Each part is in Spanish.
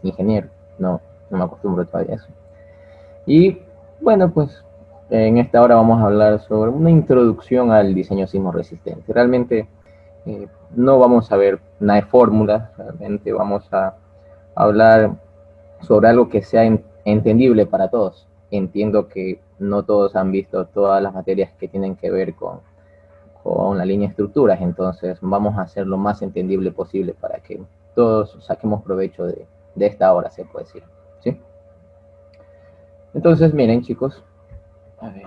ingeniero, no me acostumbro todavía a eso. Y bueno, pues en esta hora vamos a hablar sobre una introducción al diseño sismo resistente. Realmente no vamos a ver nada de fórmulas, realmente vamos a hablar sobre algo que sea entendible para todos. Entiendo que no todos han visto todas las materias que tienen que ver con la línea de estructuras, entonces vamos a hacer lo más entendible posible para que todos saquemos provecho de esta hora, se puede decir. ¿Sí? Entonces, miren, chicos, a ver,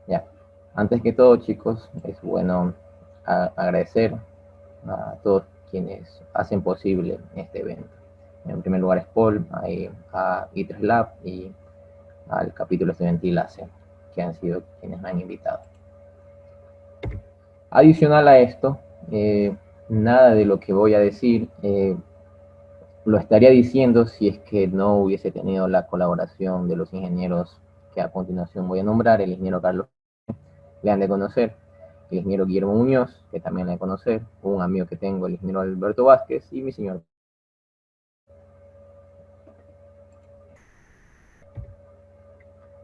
ya. Antes que todo, chicos, es bueno agradecer a todos quienes hacen posible este evento. En primer lugar es Paul, a ITRES Lab y al capítulo estudiantil ACE, que han sido quienes me han invitado. Adicional a esto, nada de lo que voy a decir lo estaría diciendo si es que no hubiese tenido la colaboración de los ingenieros que a continuación voy a nombrar, el ingeniero Carlos, le han de conocer, el ingeniero Guillermo Muñoz, que también le han de conocer, un amigo que tengo, el ingeniero Alberto Vázquez, y mi señor.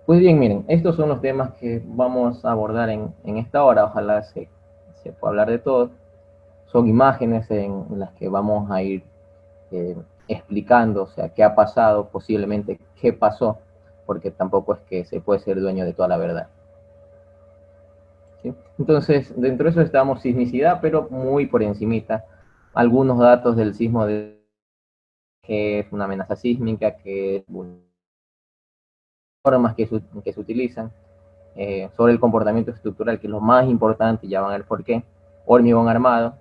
Pues bien, miren, estos son los temas que vamos a abordar en esta hora, ojalá se pueda hablar de todo. Son imágenes en las que vamos a ir explicando, o sea, qué ha pasado, posiblemente qué pasó, porque tampoco es que se puede ser dueño de toda la verdad. ¿Sí? Entonces, dentro de eso estamos sismicidad, pero muy por encimita. Algunos datos del sismo de que es una amenaza sísmica, que formas que se utilizan, sobre el comportamiento estructural, que es lo más importante, ya van a ver por qué, hormigón armado,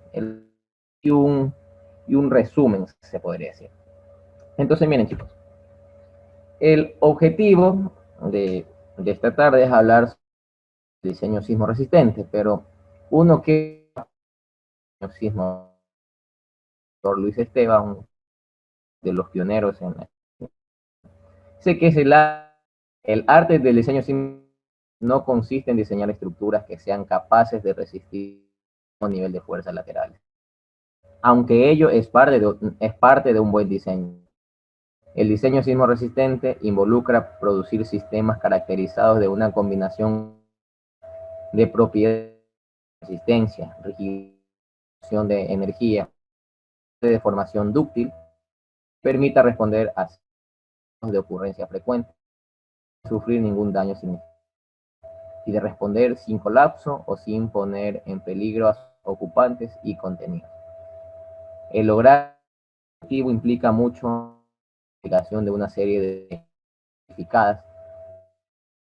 y, un, y un resumen, se podría decir. Entonces, miren chicos, el objetivo de esta tarde es hablar sobre diseño sismo resistente, pero uno que sismo por Luis Esteban, de los pioneros en la, sé que es el arte del diseño sismo no consiste en diseñar estructuras que sean capaces de resistir un nivel de fuerza lateral, aunque ello es parte de un buen diseño. El diseño sismo resistente involucra producir sistemas caracterizados de una combinación de propiedades de resistencia, rigidez de energía, de deformación dúctil, permita responder a signos de ocurrencia frecuente, sin sufrir ningún daño significativo, y de responder sin colapso o sin poner en peligro a sus ocupantes y contenidos. El lograr el objetivo implica mucho la aplicación de una serie de verificadas,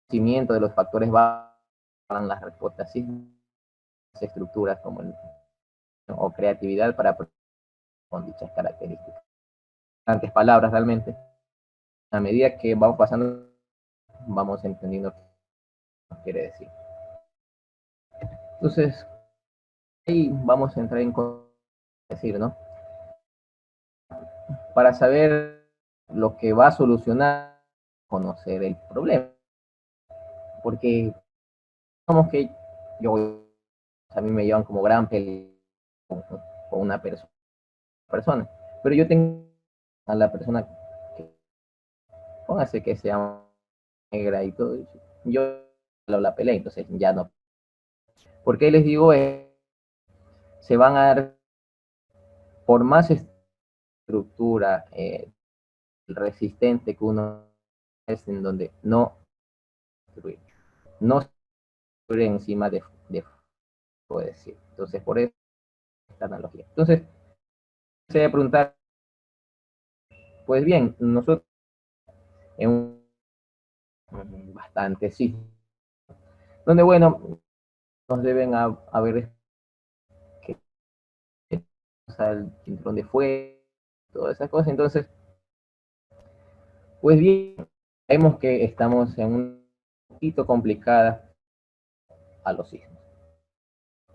conocimiento de los factores básicos para las respuestas sísmicas, estructuras como o creatividad para con dichas características. Antes palabras realmente, a medida que vamos pasando, vamos entendiendo qué nos quiere decir. Entonces, ahí vamos a entrar en decir, ¿no? Para saber lo que va a solucionar, conocer el problema. Porque, como que yo, a mí me llevan como gran pelea con una persona, pero yo tengo a la persona que, póngase que sea negra y todo, yo la pelea, entonces ya no. Porque les digo, se van a dar, por más estructura resistente que uno es, en donde no construir, no construir encima de puedo decir. Entonces, por eso esta analogía. Entonces, se va a preguntar, pues bien, nosotros en bastante sí, donde bueno, nos deben haber que el cinturón de fuego, todas esas cosas. Entonces, pues bien, vemos que estamos en un poquito complicada a los sismos.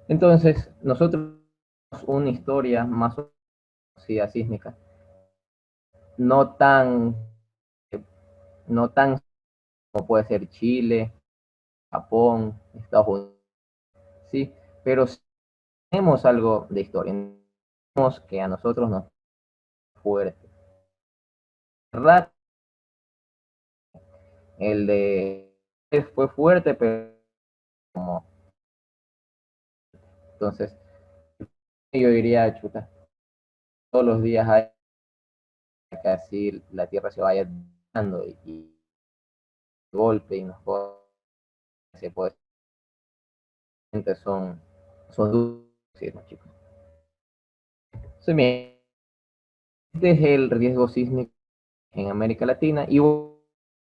Entonces, nosotros una historia más conocida sísmica, no tan, no tan como puede ser Chile, Japón, Estados Unidos, sí, pero Tenemos algo de historia. Tenemos que a nosotros nos fuerte. ¿Verdad? El de fue fuerte, pero como entonces yo diría, chuta, todos los días hay que así la tierra se vaya dando y golpe y nos se puede son duros, sí, no, chicos. Sí, este es el riesgo sísmico en América Latina y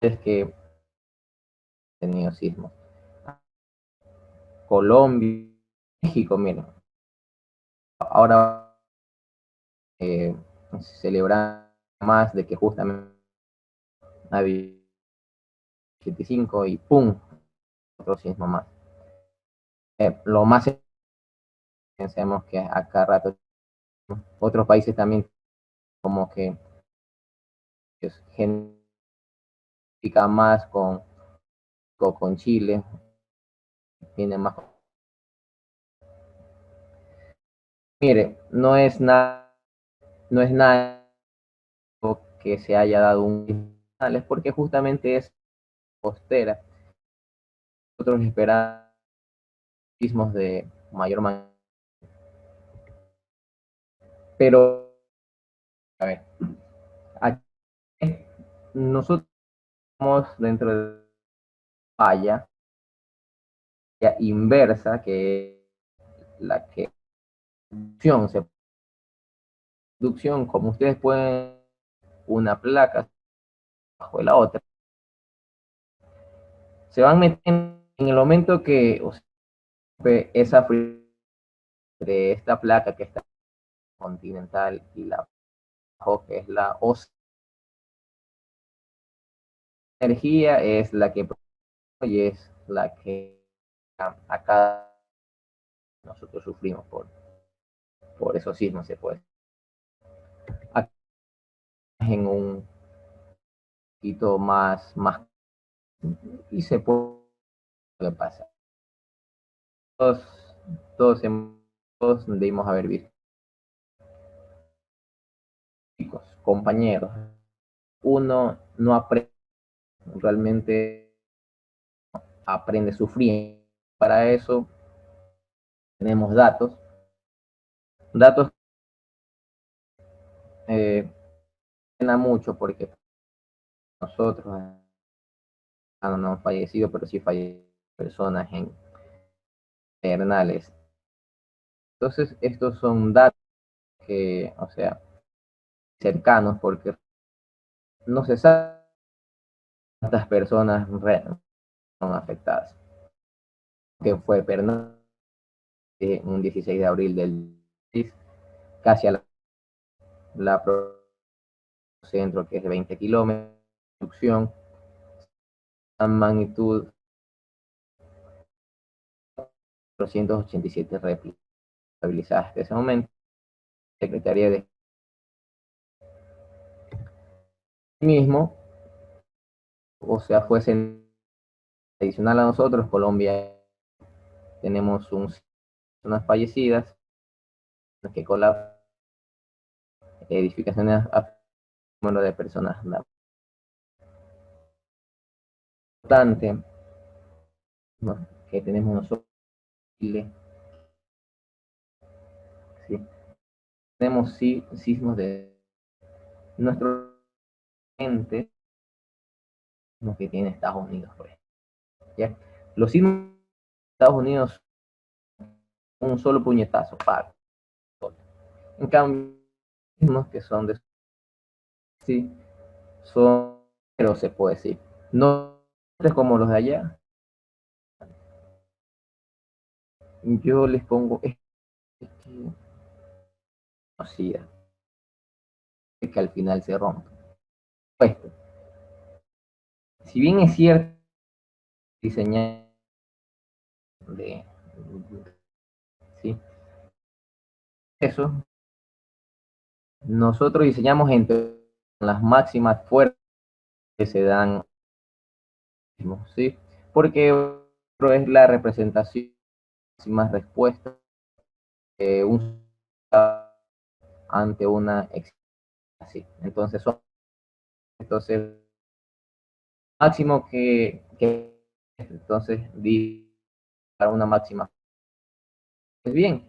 es que ha tenido sismos. Colombia, México, miren, ahora celebran más de que justamente había 75 y ¡pum! Otro sismo más. Lo más pensemos que acá rato otros países también como que genera más con Chile, tiene más. Mire, no es nada que se haya dado un es porque justamente es costera. Nosotros esperamos sismos de mayor magnitud. Pero, a ver, aquí nosotros estamos dentro de falla inversa, que es la que se como ustedes pueden una placa bajo la otra, se van metiendo en el momento que o sea, esa de esta placa que está continental y la bajo, que es la energía, es la que y es la que acá nosotros sufrimos por esos sismos, se puede. Acá en un poquito más y se puede lo que pasa. Todos, todos, todos debimos haber visto, chicos, compañeros. Uno no aprende, realmente aprende sufriendo. Para eso tenemos datos pena mucho porque nosotros no han fallecido, pero sí fallecen personas en internales. Entonces, estos son datos que, o sea, cercanos porque no se sabe cuántas personas son afectadas. Que fue Pernal, un 16 de abril del casi a la centro, que es de 20 kilómetros, producción, magnitud 487 réplicas estabilizadas hasta ese momento. Secretaría de mismo, o sea, fuese adicional a nosotros, Colombia tenemos unas fallecidas, que con la edificaciones a número de personas importante, ¿no? Que tenemos nosotros, Chile, ¿sí? Tenemos sismos de nuestro gente, lo que tiene Estados Unidos, por ejemplo, ¿ya? Los sismos de Estados Unidos, un solo puñetazo, para. En cambio, sismos que son de sí, son, pero se puede decir, no es como los de allá. Yo les pongo así, que al final se rompe. Pues, si bien es cierto diseñar de, ¿sí? Eso, nosotros diseñamos entre las máximas fuerzas que se dan, ¿sí? Porque es la representación, máximas respuestas un ante una así. Entonces máximo que entonces di para una máxima. Pues bien, el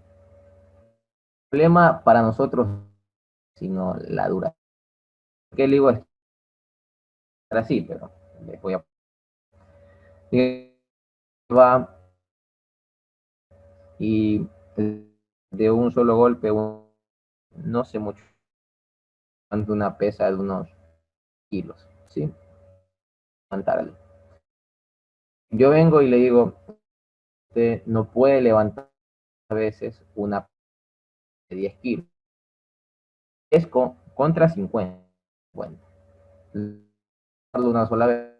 problema para nosotros, sino la duración. ¿Qué le digo esto? Así, pero les voy a va y de un solo golpe, no sé mucho, ante una pesa de unos kilos, ¿sí? Levantarle. Yo vengo y le digo, usted no puede levantar a veces una de 10 kilos. Es contra 50. Bueno, una sola vez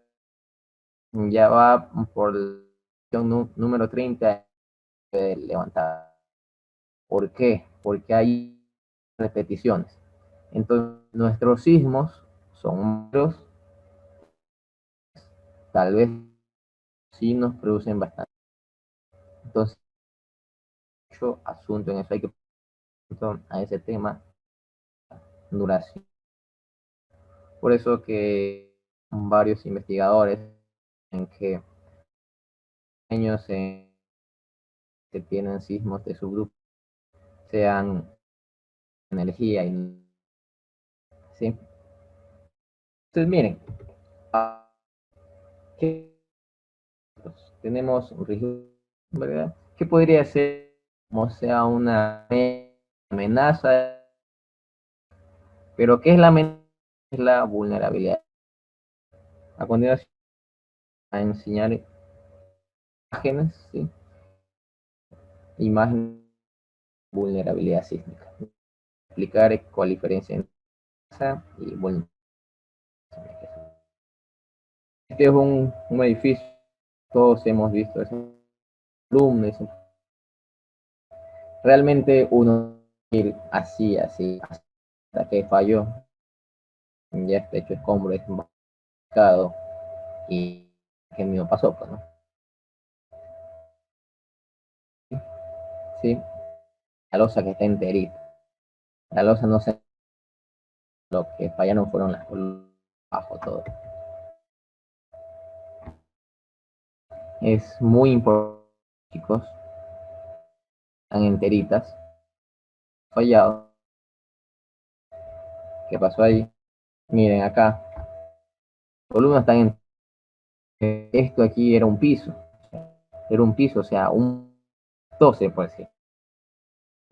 ya va por el número 30 de levantar. ¿Por qué? Porque hay repeticiones. Entonces, nuestros sismos son malos, tal vez sí nos producen bastante. Entonces, mucho asunto en eso, hay que poner a ese tema duración. Por eso que varios investigadores en que años que tienen sismos de su grupo sean energía y sí. Entonces, miren, ¿qué tenemos un riesgo, ¿verdad? ¿Qué podría ser como sea una amenaza? Pero ¿qué es la amenaza? Es la vulnerabilidad. A continuación, a enseñar imágenes, ¿sí? Imagen vulnerabilidad sísmica. Explicar cuál es la diferencia entre amenaza y vulnerabilidad. Este es un edificio, todos hemos visto ese columnas. Realmente uno ir así, hasta que falló. Ya este hecho escombro es marcado y que mío pasó, pues, ¿no? Sí, la losa que está enterita. La losa no sé, lo que fallaron fueron las columnas bajo todo. Es muy importante, chicos, están enteritas, fallado. ¿Qué pasó ahí? Miren acá, las columnas están en esto aquí era un piso, o sea, un 12 por decir.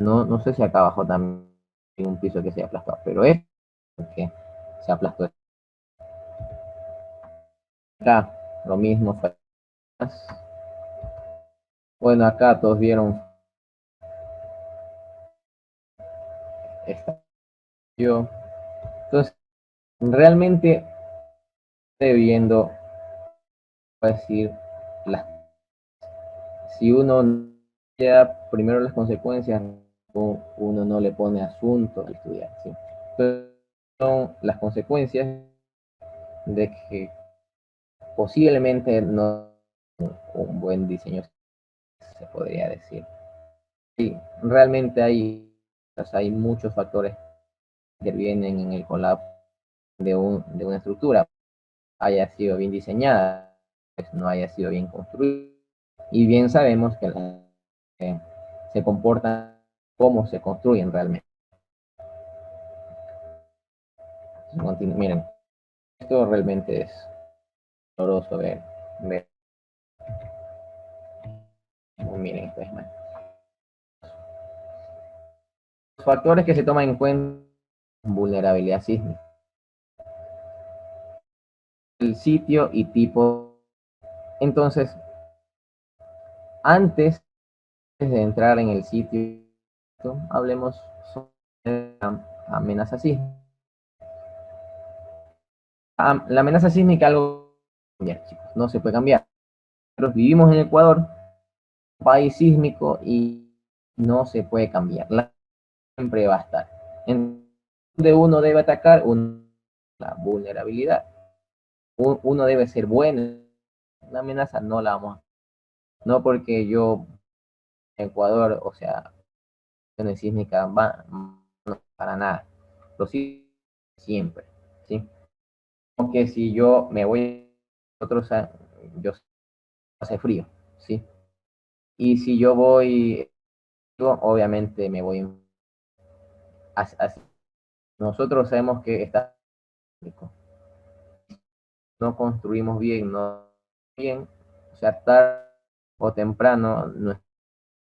No, no sé si acá abajo también hay un piso que se aplastó, pero es porque se aplastó. Acá lo mismo fue. Bueno, acá todos vieron esta. Yo, entonces, realmente estoy viendo, voy a decir, las, si uno ya primero las consecuencias, uno no le pone asunto al estudiar, ¿sí? Entonces, son las consecuencias de que posiblemente no un buen diseño, se podría decir. Sí, realmente hay muchos factores que intervienen en el colapso de una estructura, haya sido bien diseñada, pues no haya sido bien construida. Y bien sabemos que se comportan como se construyen realmente. Miren, esto realmente es doloroso ver. Miren, esto es mal. Los factores que se toman en cuenta: vulnerabilidad sísmica, el sitio y tipo. Entonces, antes de entrar en el sitio, hablemos sobre amenaza sísmica. La amenaza sísmica algo cambiar, chicos, no se puede cambiar. Nosotros vivimos en Ecuador, un país sísmico, y no se puede cambiar. Siempre va a estar. En donde uno debe atacar la vulnerabilidad. Uno debe ser bueno. La amenaza no la vamos a. No porque yo, Ecuador, o sea, sísmicas va, no, para nada. Los sismos siempre, ¿sí? Aunque si yo me voy a otros, yo hace frío, ¿sí? Y si yo voy, obviamente me voy así. Nosotros sabemos que está no construimos bien, no bien, o sea, tarde o temprano no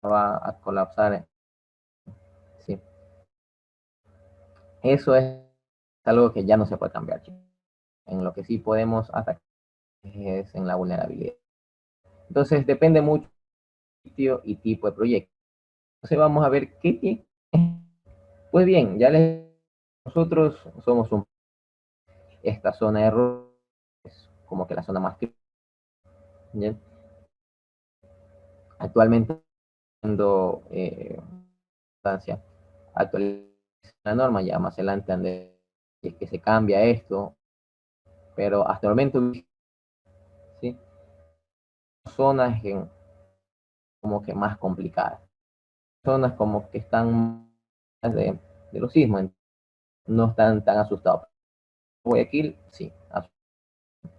va a colapsar. Sí. Eso es algo que ya no se puede cambiar, chicos. En lo que sí podemos atacar es en la vulnerabilidad. Entonces depende mucho del sitio y tipo de proyecto. Entonces vamos a ver qué tiene. Pues bien, nosotros somos esta zona de error, es como que la zona más crítica. ¿Bien? Actualmente, cuando actualiza la norma, ya más adelante es que se cambia esto, pero hasta el momento, ¿sí? Zonas como que más complicadas, zonas como que están de los sismos, no están tan asustados. Guayaquil, sí,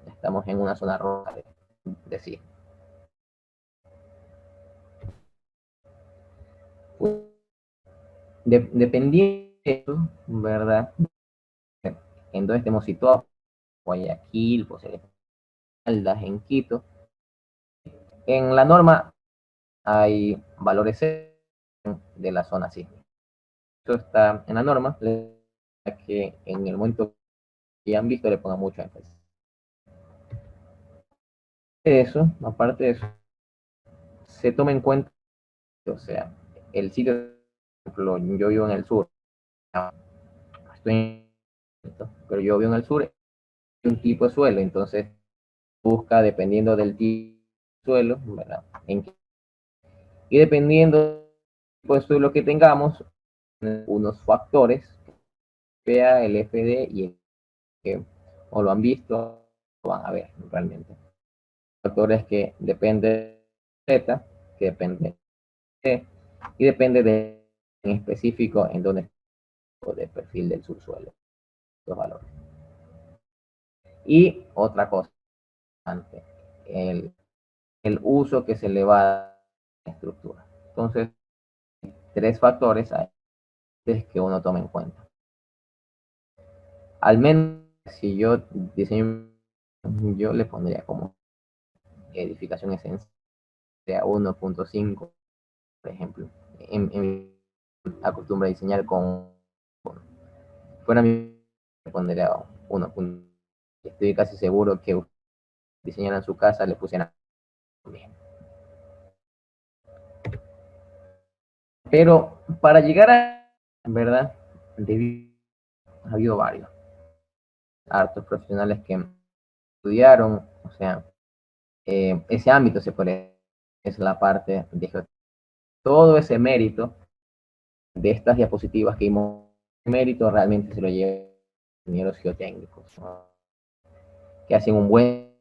estamos en una zona roja de sismo. Pues, dependiendo de eso, ¿verdad? En donde estemos situados, Guayaquil, pues en Quito, en la norma hay valores de la zona sísmica. Eso está en la norma, que en el momento que han visto le ponga mucho énfasis. Eso, aparte de eso, se toma en cuenta, o sea, el sitio, por ejemplo, yo vivo en el sur, estoy pero yo vivo en el sur, hay un tipo de suelo, entonces busca dependiendo del tipo de suelo, ¿verdad? Y dependiendo del tipo de suelo que tengamos, unos factores, vea el FD y el que o lo han visto o van a ver realmente. Factores que depende de Z, que depende de y depende de en específico en dónde de perfil del subsuelo, los valores. Y otra cosa, el, el uso que se le va a la estructura. Entonces, tres factores hay que uno toma en cuenta. Al menos si yo diseño, yo le pondría como edificación esencial a 1.5, por ejemplo. Acostumbro a diseñar fuera mi, le pondría 1. Estoy casi seguro que diseñaran su casa, le pusieran bien. Pero para llegar a, en verdad, ha habido varios, hartos profesionales que estudiaron, o sea, ese ámbito se puede, es la parte de todo ese mérito de estas diapositivas que vimos, mérito realmente se lo llevan ingenieros geotécnicos, ¿no? Que hacen un buen,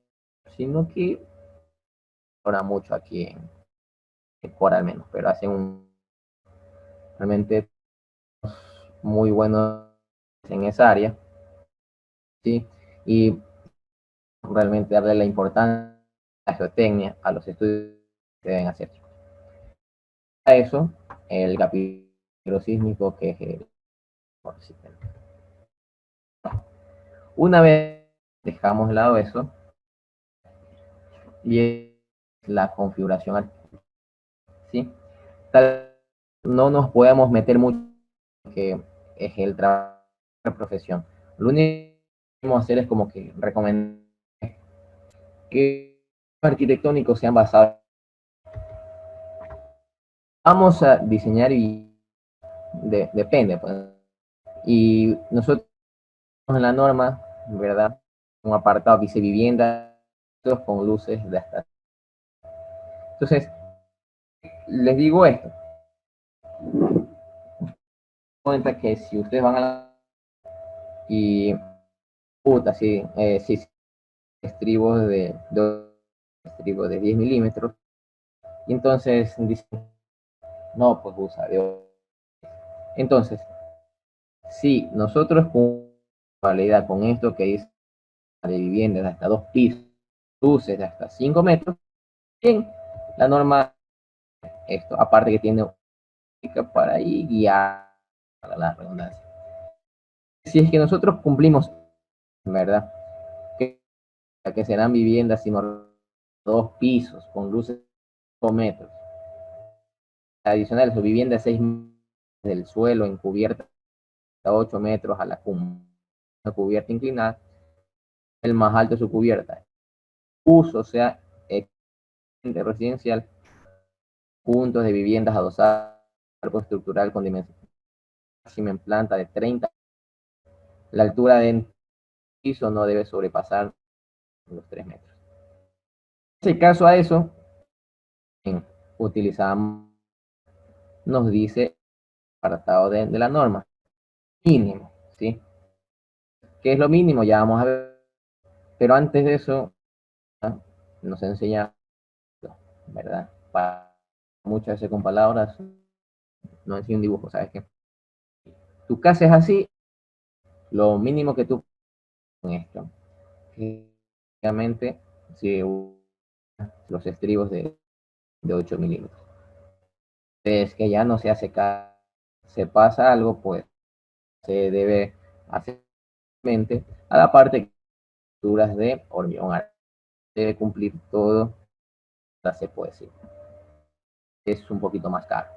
sino que ahora mucho aquí en Cora al menos, pero hacen realmente muy buenos en esa área, ¿sí? Y realmente darle la importancia a la geotecnia, a los estudios que deben hacer. A eso, el capítulo sísmico que es el sistema. Una vez dejamos de lado eso, y es la configuración, ¿sí? Tal no nos podemos meter mucho que es el trabajo de profesión. Lo único que podemos hacer es como que recomendar que los arquitectónicos sean basados. Vamos a diseñar y depende, pues. Y nosotros en la norma, ¿verdad? Un apartado que dice vivienda con luces de hasta. Entonces, les digo esto. Cuenta que si ustedes van a la y puta, sí, sí, estribos estribos de 10 milímetros, y entonces dicen, no, pues usa de Entonces, si nosotros con validad con esto que dice de viviendas de hasta 2 pisos, luces de hasta 5 metros, bien, la norma, esto, aparte que tiene para ahí guiar para la redundancia. Si es que nosotros cumplimos, ¿verdad? Que serán viviendas sino 2 pisos con luces de 5 metros. Adicionales o viviendas 6 metros del suelo en cubierta a 8 metros a la cumbre, una cubierta inclinada, el más alto de su cubierta. Uso, o sea, residencial, puntos de viviendas adosadas, cuerpo estructural con dimensión máxima en planta de 30. La altura de piso no debe sobrepasar los 3 metros. En ese caso a eso, utilizamos, nos dice apartado de la norma, mínimo, ¿sí? ¿Qué es lo mínimo? Ya vamos a ver. Pero antes de eso, nos enseña, ¿verdad? Para muchas veces con palabras, no enseña un dibujo, ¿sabes qué? Tu casa es así, lo mínimo que tú con esto. Obviamente, si los estribos de 8 milímetros. Es que ya no se hace caso, se pasa algo, pues se debe hacer a la parte de hormigón. Debe cumplir todo, se puede decir. Es un poquito más caro.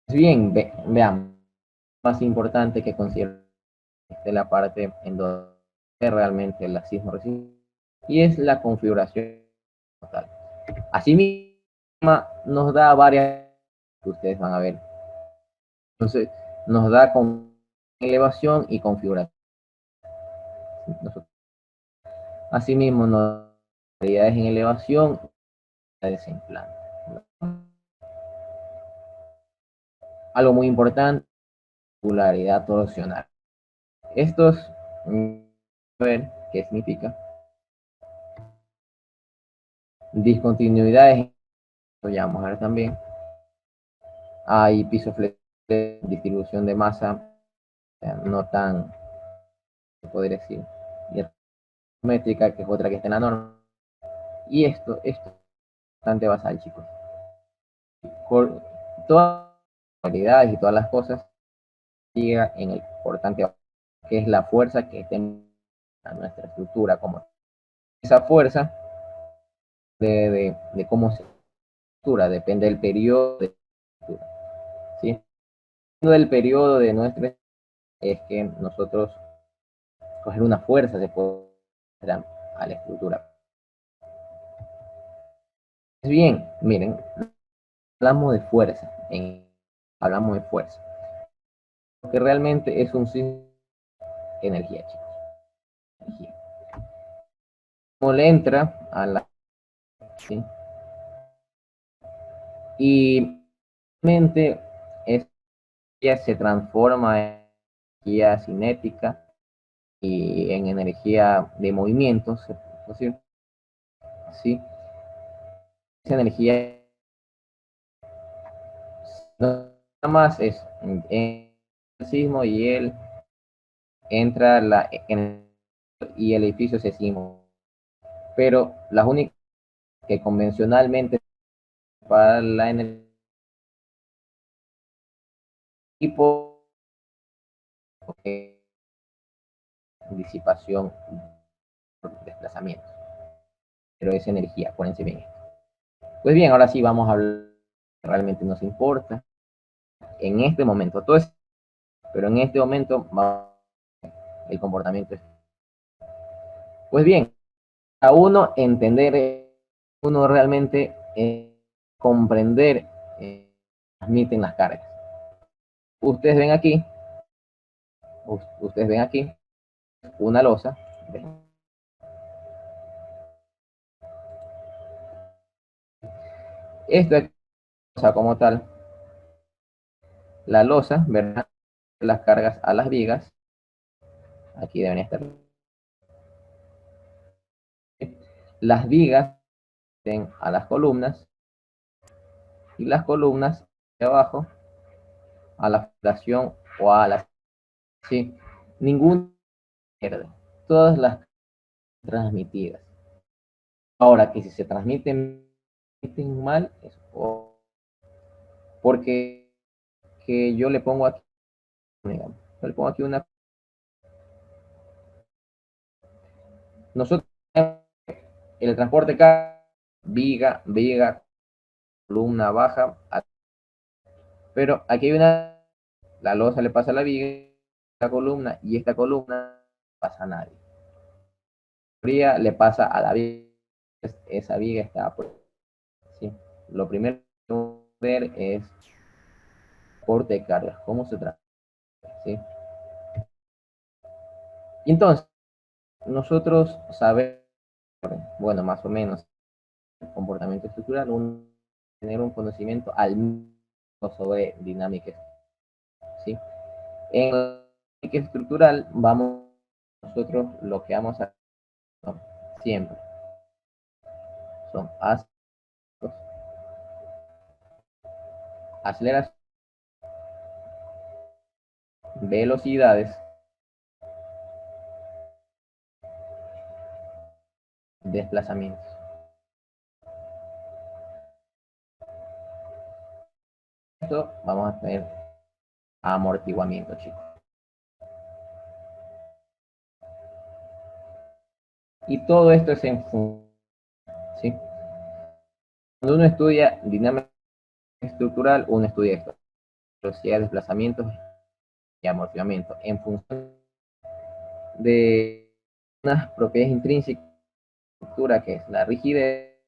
Bien, veamos. Más importante que considero de la parte en donde realmente el sismo resiste y es la configuración total. Asimismo, nos da varias que ustedes van a ver. Entonces, nos da con elevación y configuración. Asimismo, nos da variedades en elevación y en planta. Algo muy importante, regularidad torsional. Estos, a ver qué significa. Discontinuidades, lo ya vamos a ver también. Hay piso flexible, distribución de masa, no tan, se podría decir, métrica, que es otra que está en la norma. Y esto es bastante basal, chicos. Por todas las cualidades y todas las cosas, llega en el importante, que es la fuerza que tiene a nuestra estructura. Como esa fuerza de cómo se estructura, depende del periodo de estructura. ¿Sí? Del periodo de nuestra es que nosotros coger una fuerza se puede a la estructura. Bien, miren, hablamos de fuerza, hablamos de fuerza, porque realmente es un sistema de energía, chicos. Energía. Como le entra a la, ¿sí? Y realmente ella se transforma en energía cinética y en energía de movimiento, ¿sí? Esa energía no nada más es en el sismo y él entra y el edificio se sismo. Pero las únicas que convencionalmente para la energía tipo disipación por desplazamiento. Pero es energía, acuérdense bien. Pues bien, ahora sí vamos a hablar, realmente nos importa en este momento. Todo es, pero en este momento el comportamiento es. Pues bien, a uno entender, uno realmente comprender, transmiten las cargas. Ustedes ven aquí, ustedes ven aquí una losa. Esto es losa como tal. La losa, ¿verdad? Las cargas a las vigas. Aquí deben estar. Las vigas a las columnas y las columnas de abajo a la fundación o a la... Sí, ninguna pierde. Todas las transmitidas. Ahora que si se transmiten mal, es porque que yo le pongo aquí, digamos, yo le pongo aquí una... Nosotros, el transporte viga, viga, columna baja, pero aquí hay una, la losa le pasa a la viga, la columna, y esta columna no pasa a nadie. Le pasa a la viga, esa viga está por... ¿sí? Lo primero que vamos a ver es corte de cargas, cómo se trata. ¿Sí? Y entonces, nosotros sabemos, bueno, más o menos, el comportamiento estructural, tener un conocimiento al menos sobre dinámica. ¿Sí? En la dinámica estructural, nosotros lo que vamos a hacer siempre son aceleración, velocidades, desplazamientos. Esto vamos a tener amortiguamiento, chicos. Y todo esto es en función, ¿sí? Cuando uno estudia dinámica estructural, uno estudia esto, velocidad, desplazamientos y amortiguamiento en función de unas propiedades intrínsecas de la estructura, que es la rigidez,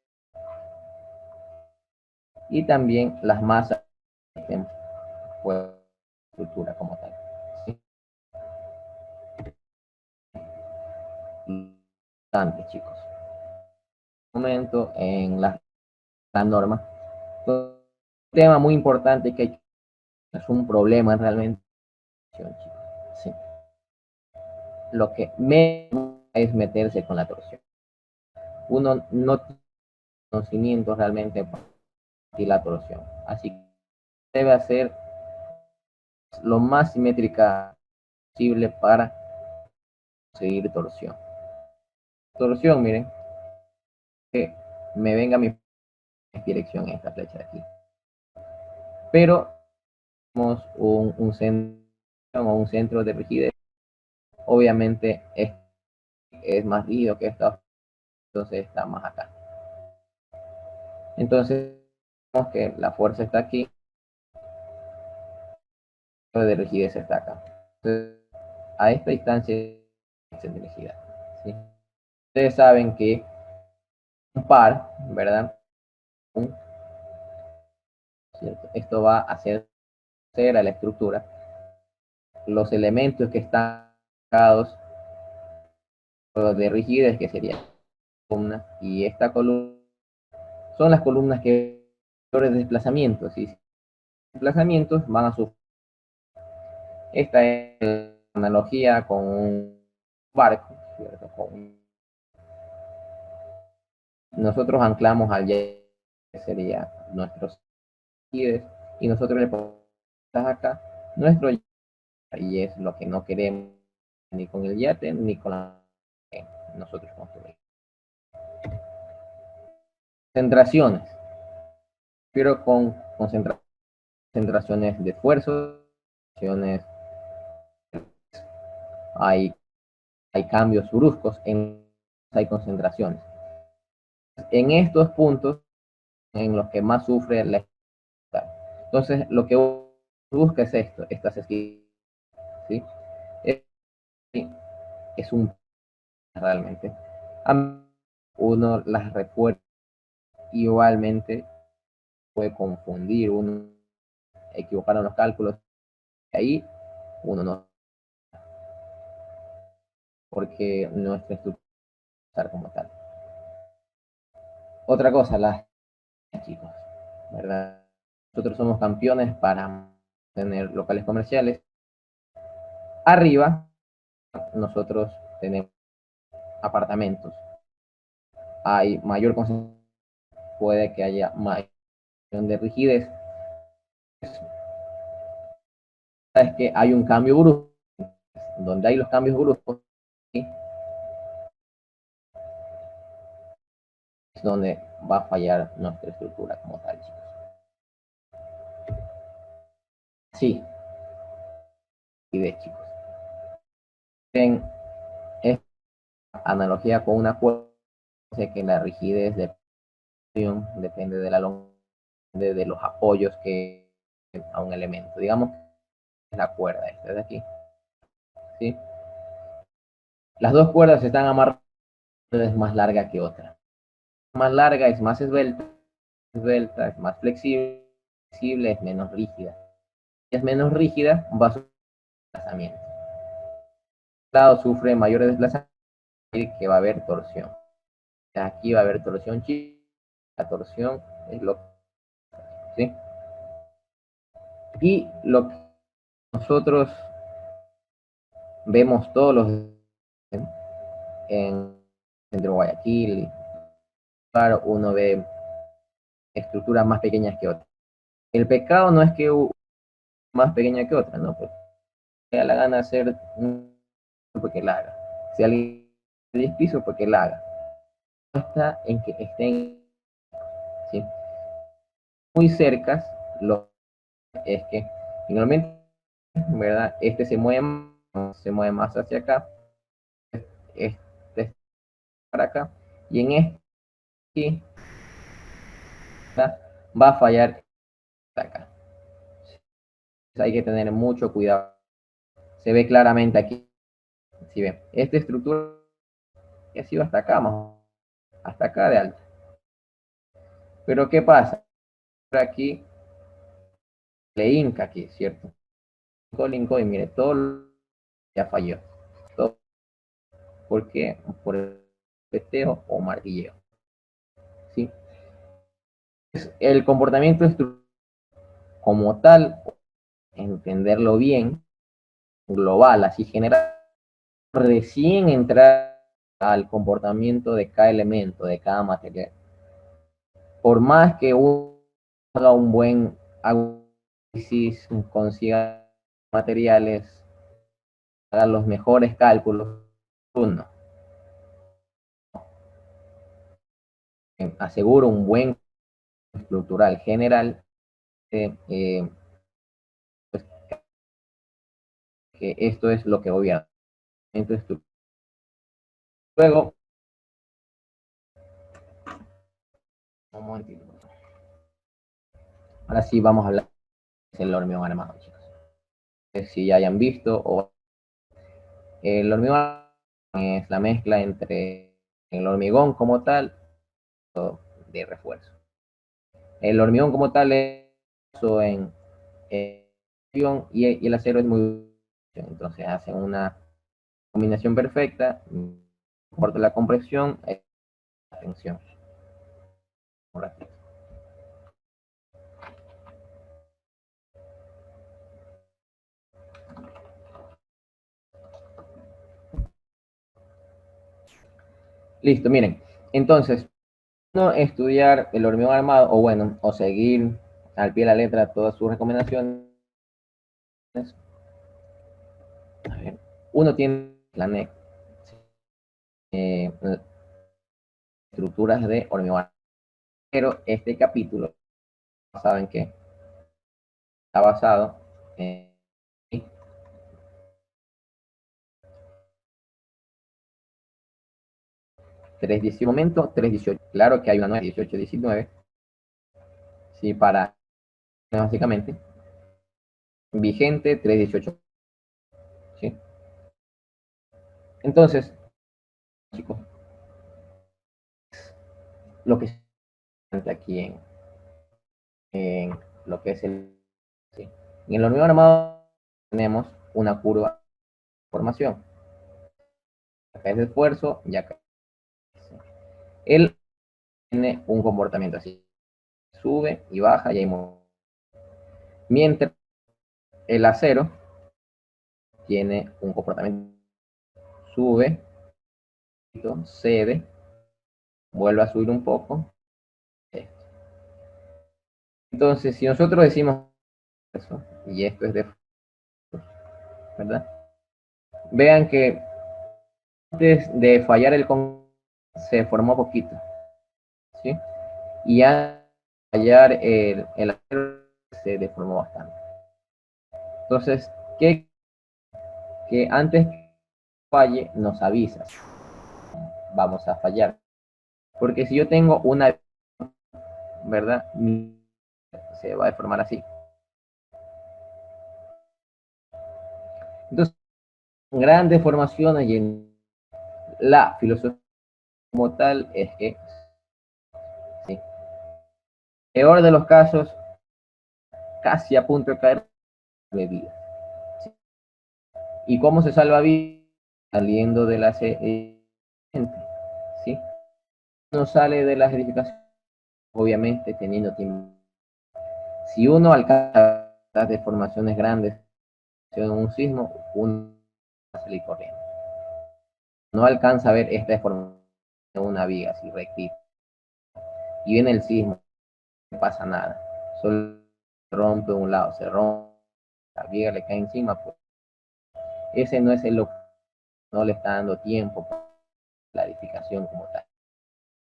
y también las masas de la estructura como tal. ¿Sí? Importante, chicos. Un momento en la norma. Un tema muy importante que es un problema realmente, chicos. Sí. Lo que menos es meterse con la torsión. Uno no tiene conocimiento realmente de la torsión. Así que debe hacer lo más simétrica posible para conseguir torsión. Torsión, miren, que me venga mi dirección en esta flecha de aquí. Pero tenemos un centro o un centro de rigidez. Obviamente es más rígido que esta, entonces está más acá. Entonces, vemos que la fuerza está aquí, de rigidez está acá. Entonces, a esta distancia es de rigidez. ¿Sí? Ustedes saben que un par, ¿verdad? ¿Cierto? Esto va a hacer a la estructura. Los elementos que están marcados de rigidez, que sería columna, y esta columna, son las columnas que de desplazamientos. Y desplazamientos van a sufrir. Esta es la analogía con un barco, ¿cierto? Nosotros anclamos al yate, que sería nuestros rigidez, y nosotros le ponemos acá nuestro yate, y es lo que no queremos ni con el yate ni con la que nosotros construimos. Concentraciones. Pero con concentraciones de esfuerzo, hay, hay cambios bruscos, hay concentraciones. En estos puntos en los que más sufre la estructura. Entonces, lo que busca es esto, estas esquinas, ¿sí? Es un realmente. Uno las refuerza, igualmente puede confundir, uno equivocar en los cálculos, ahí uno no, porque nuestra estructura como tal. Otra cosa, las chicos, ¿verdad? Nosotros somos campeones para tener locales comerciales. Arriba, nosotros tenemos apartamentos. Hay mayor concentración, puede que haya mayor de rigidez, es que hay un cambio brusco. Donde hay los cambios bruscos, ¿sí? Es donde va a fallar nuestra estructura como tal, chicos. Sí, y de chicos. En esta analogía con una cuerda, sé que la rigidez depende de la longitud de los apoyos que a un elemento. Digamos que la cuerda esta de aquí, ¿sí? Las dos cuerdas están amarradas, es más larga que otra. Más larga es más esbelta, es más flexible, es menos rígida. Si es menos rígida, va a sufrir desplazamiento. El lado sufre mayores desplazamientos, que va a haber torsión. Aquí va a haber torsión chica, la torsión es lo que, ¿sí? Y lo que nosotros vemos todos los en Centro Guayaquil, claro, uno ve estructuras más pequeñas que otras. El pecado no es que más pequeña que otra, no, pues le da la gana hacer porque la haga. Si alguien de 10 pisos, porque la haga. No está en que estén, ¿sí? Muy cercas, lo es que finalmente, ¿verdad? Este se mueve más hacia acá, este para acá, y en este aquí, va a fallar acá. Hay que tener mucho cuidado. Se ve claramente aquí, si ven, esta estructura ha sido hasta acá, hasta acá de alto. Pero ¿qué pasa? Por aquí le hinca aquí, ¿cierto? Y mire, todo ya falló. Todo, ¿por qué? Por el peteo o martilleo. ¿Sí? El comportamiento como tal, entenderlo bien, global, así general, recién entrar al comportamiento de cada elemento, de cada material. Por más que uno haga un buen análisis, consiga materiales, haga los mejores cálculos, uno asegura un buen estructural general, pues, que esto es lo que obviamente. Luego, un momentito. Ahora sí vamos a hablar del hormigón armado, chicos. Si ya hayan visto, el hormigón es la mezcla entre el hormigón como tal de refuerzo. El hormigón como tal es en y el acero es muy, entonces hacen una combinación perfecta, corta la compresión, la tensión. Listo, miren. Entonces, no estudiar el hormigón armado, o bueno, o seguir al pie de la letra todas sus recomendaciones. A ver, uno tiene la NEC, estructuras de hormigón armado. Pero este capítulo, ¿saben qué? Está basado en 318, momento 318. Claro que hay una nueva 1819, sí, para básicamente vigente 318, ¿sí? Entonces, chicos, lo que se aquí en lo que es ¿sí? En el hormigón armado tenemos una curva de formación. Acá es esfuerzo y acá. Él tiene un comportamiento así. Sube y baja y hay movimiento. Mientras el acero tiene un comportamiento. Sube, cede, vuelve a subir un poco. Entonces, si nosotros decimos eso, y esto es de ¿verdad? Vean que antes de fallar el se formó poquito, ¿sí? Y antes de fallar el se deformó bastante. Entonces, que antes que falle nos avisas, vamos a fallar. Porque si yo tengo una, ¿verdad? Se va a deformar así. Entonces, grandes formaciones y en la filosofía como tal es que, sí, peor de los casos, casi a punto de caer de vida. ¿Sí? ¿Y cómo se salva vida? Saliendo de la gente, ¿sí? No sale de las edificaciones, obviamente teniendo tiempo. Si uno alcanza las deformaciones grandes en un sismo, uno va a salir corriendo. No alcanza a ver esta deformación en una viga así rectita. Y viene el sismo, no pasa nada. Solo se rompe un lado, se rompe, la viga le cae encima, pues ese no es el objetivo, no le está dando tiempo para la edificación como tal.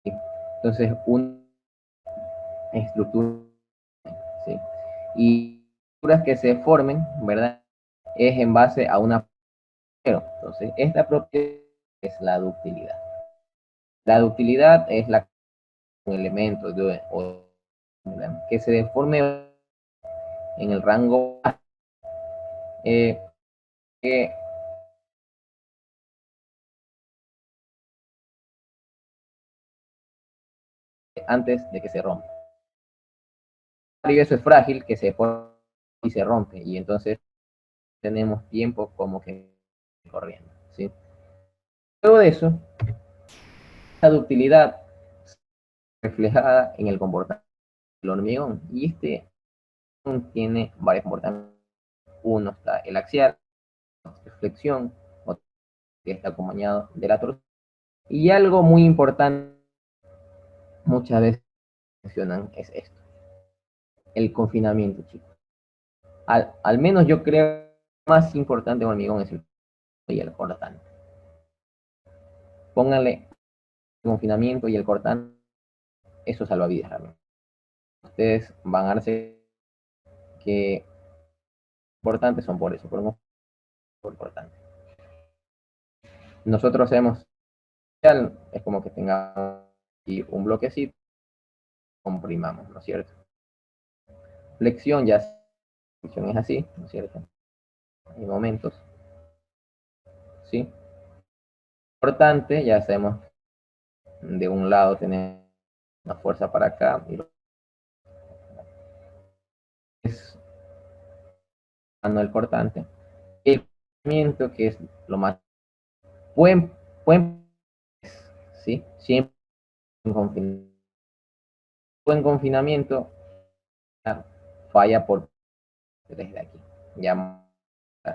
¿Sí? Entonces, una estructura, ¿sí? Y estructuras que se formen, ¿verdad? Es en base a una. Entonces, esta propiedad es la ductilidad. La ductilidad es un elemento que se deforme en el rango eh, que antes de que se rompa. Y eso es frágil, que se forma y se rompe, y entonces tenemos tiempo como que corriendo, ¿sí? Luego de eso, la ductilidad reflejada en el comportamiento del hormigón, y este tiene varios comportamientos. Uno está el axial, flexión, otro que está acompañado de la torsión, y algo muy importante, muchas veces mencionan, es esto, el confinamiento, chicos. Al menos yo creo que más importante del hormigón es el y el cortante. Pónganle el confinamiento y el cortante, eso salva vidas realmente. Ustedes van a darse que importantes son por eso, por cortante. Nosotros hacemos, es como que tengamos aquí un bloquecito, comprimamos, ¿no es cierto? Flexión ya flexión es así, ¿no es cierto? Hay momentos, ¿sí? Cortante, ya hacemos de un lado tenemos una fuerza para acá y es el cortante. El confinamiento, que es lo más, pueden ¿sí? Siempre en confinamiento. En confinamiento falla por desde aquí. Ya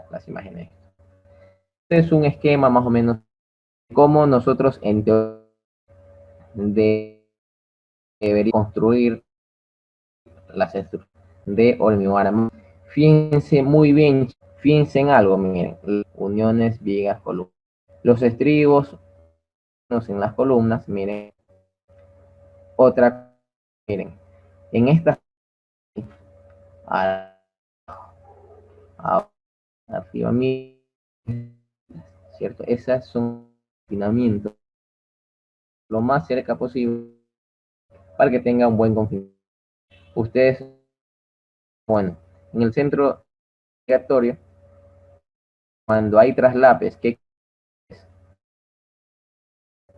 las imágenes. Este es un esquema más o menos de cómo nosotros en teoría deberíamos construir las estructuras de hormigón armado. Fíjense muy bien, fíjense en algo, miren, uniones, vigas, columnas. Los estribos en las columnas, miren, otra, miren, en esta, arriba, miren, ¿cierto? Esas son confinamientos lo más cerca posible para que tenga un buen confinamiento. Ustedes, bueno, en el centro giratorio, cuando hay traslapes, ¿qué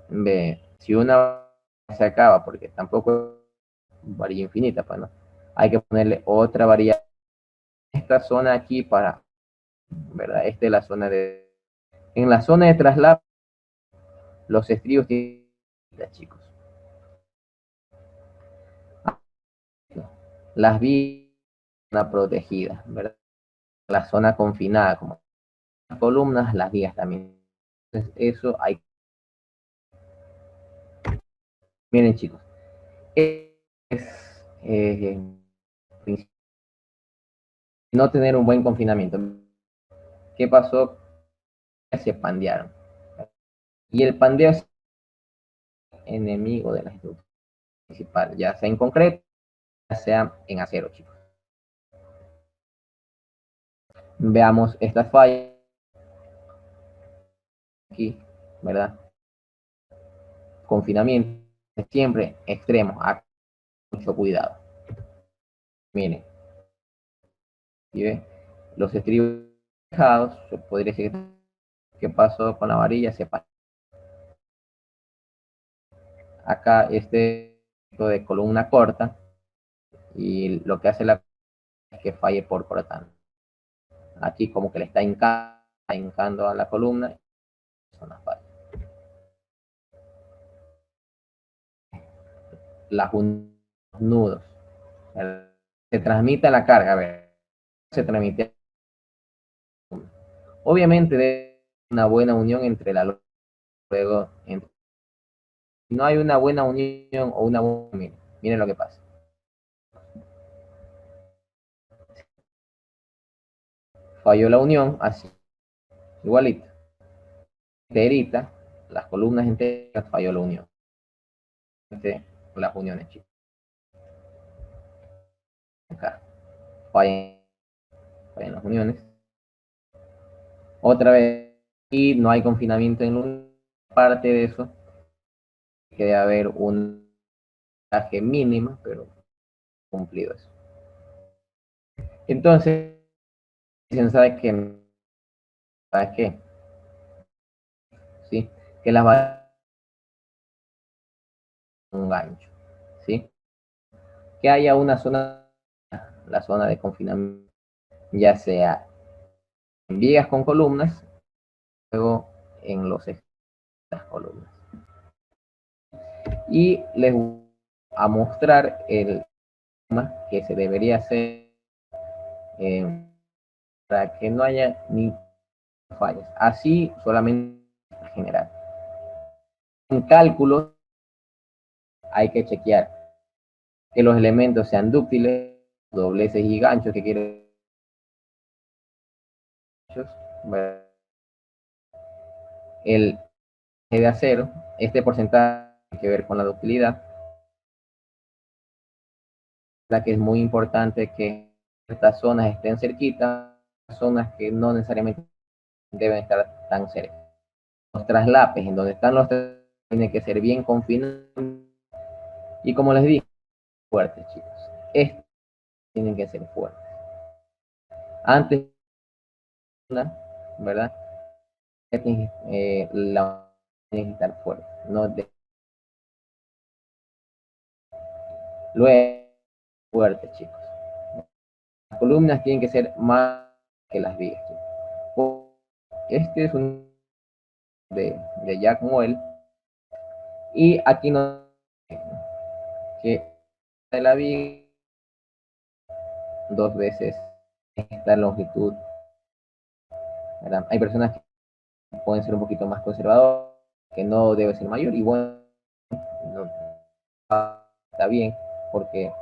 ve? Si una se acaba, porque tampoco es varilla infinita, pues, ¿no? Hay que ponerle otra varilla. Esta zona aquí para, ¿verdad? Esta es la zona de. En la zona de traslape, los estribos tienen, chicos. Las vías protegidas, ¿verdad? La zona confinada, como las columnas, las vías también. Entonces, eso hay. Miren, chicos, es no tener un buen confinamiento. ¿Qué pasó? Se pandearon. Y el pandeo es enemigo de la estructura principal, ya sea en concreto, ya sea en acero, chicos. Veamos esta falla aquí, ¿verdad? Confinamiento, siempre extremo, mucho cuidado. Miren, ¿sí ve? Los estribos dejados, se podría decir que pasó con la varilla, se pasó. Acá este de columna corta, y lo que hace la es que falle por cortante. Aquí como que le está hincando a la columna, son las fallas. Los nudos. Se transmite la carga, a ver, se transmite. Obviamente de una buena unión entre la luego entre, si no hay una buena unión o una buena, miren lo que pasa. Falló la unión, así, igualito. Enterita, las columnas enteras, falló la unión. Las uniones, chicos. Acá, fallan las uniones. Otra vez, y no hay confinamiento en la parte de eso, que debe haber un traje mínimo, pero cumplido eso. Entonces, dicen, ¿sabes qué? ¿Sabes qué? ¿Sí? Que las va un gancho, ¿sí? Que haya una zona, la zona de confinamiento, ya sea en vigas con columnas, luego en los ejes de las columnas. Y les voy a mostrar el tema que se debería hacer para que no haya ni fallas. Así solamente general. En cálculo hay que chequear que los elementos sean dúctiles, dobleces y ganchos, que quiere el de acero, este porcentaje tiene que ver con la ductilidad, la que es muy importante que estas zonas estén cerquitas, zonas que no necesariamente deben estar tan cerca. Los traslapes en donde están los tienen que ser bien confinados y como les dije, fuertes, chicos. Estos tienen que ser fuertes. Antes, ¿verdad? La tiene que estar fuerte. No de... Luego, fuerte, chicos. Las columnas tienen que ser más que las vigas, chicos. Este es un de Jack Moell. Y aquí no que de la viga dos veces esta longitud, ¿verdad? Hay personas que pueden ser un poquito más conservadoras, que no debe ser mayor, y bueno, no, está bien, porque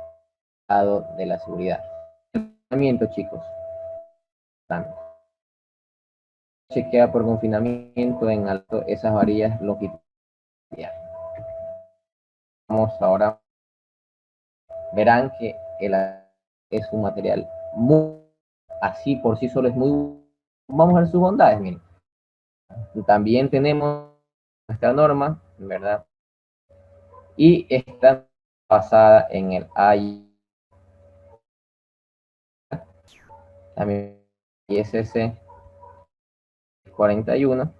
lado de la seguridad. Chicos, chequea por confinamiento en alto esas varillas longitudinales. Vamos ahora, verán que es un material muy, así por sí solo es muy, vamos a ver sus bondades, miren. También tenemos nuestra norma, ¿verdad? Y está basada en el también ISC 41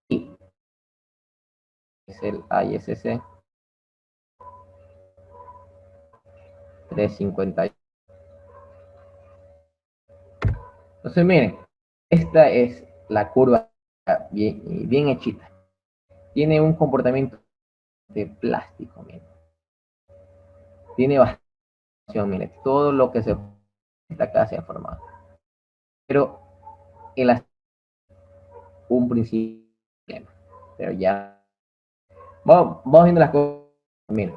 y es el ISC 350. Entonces, miren, esta es la curva bien hechita. Tiene un comportamiento de plástico, miren. Tiene bastante, miren, todo lo que se está acá se ha formado. Pero el un principio, pero ya vamos viendo las cosas. Miren,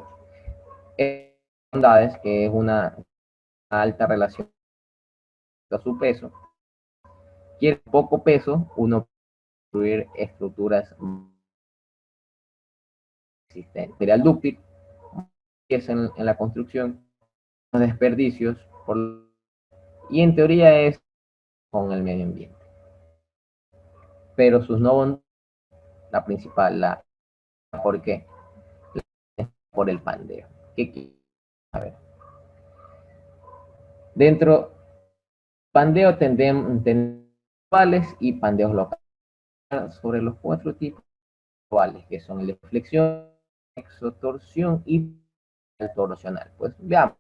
bondades, que es una alta relación a su peso, quiere poco peso, uno puede construir estructuras existentes. Material dúctil es en la construcción, los desperdicios, y en teoría es con el medio ambiente. Pero sus no, la principal, ¿por qué? Por el pandeo. A ver. Dentro pandeo tendemos globales y pandeos locales. Sobre los 4 tipos globales, que son el de flexión, exotorsión y el torsional. Pues veamos.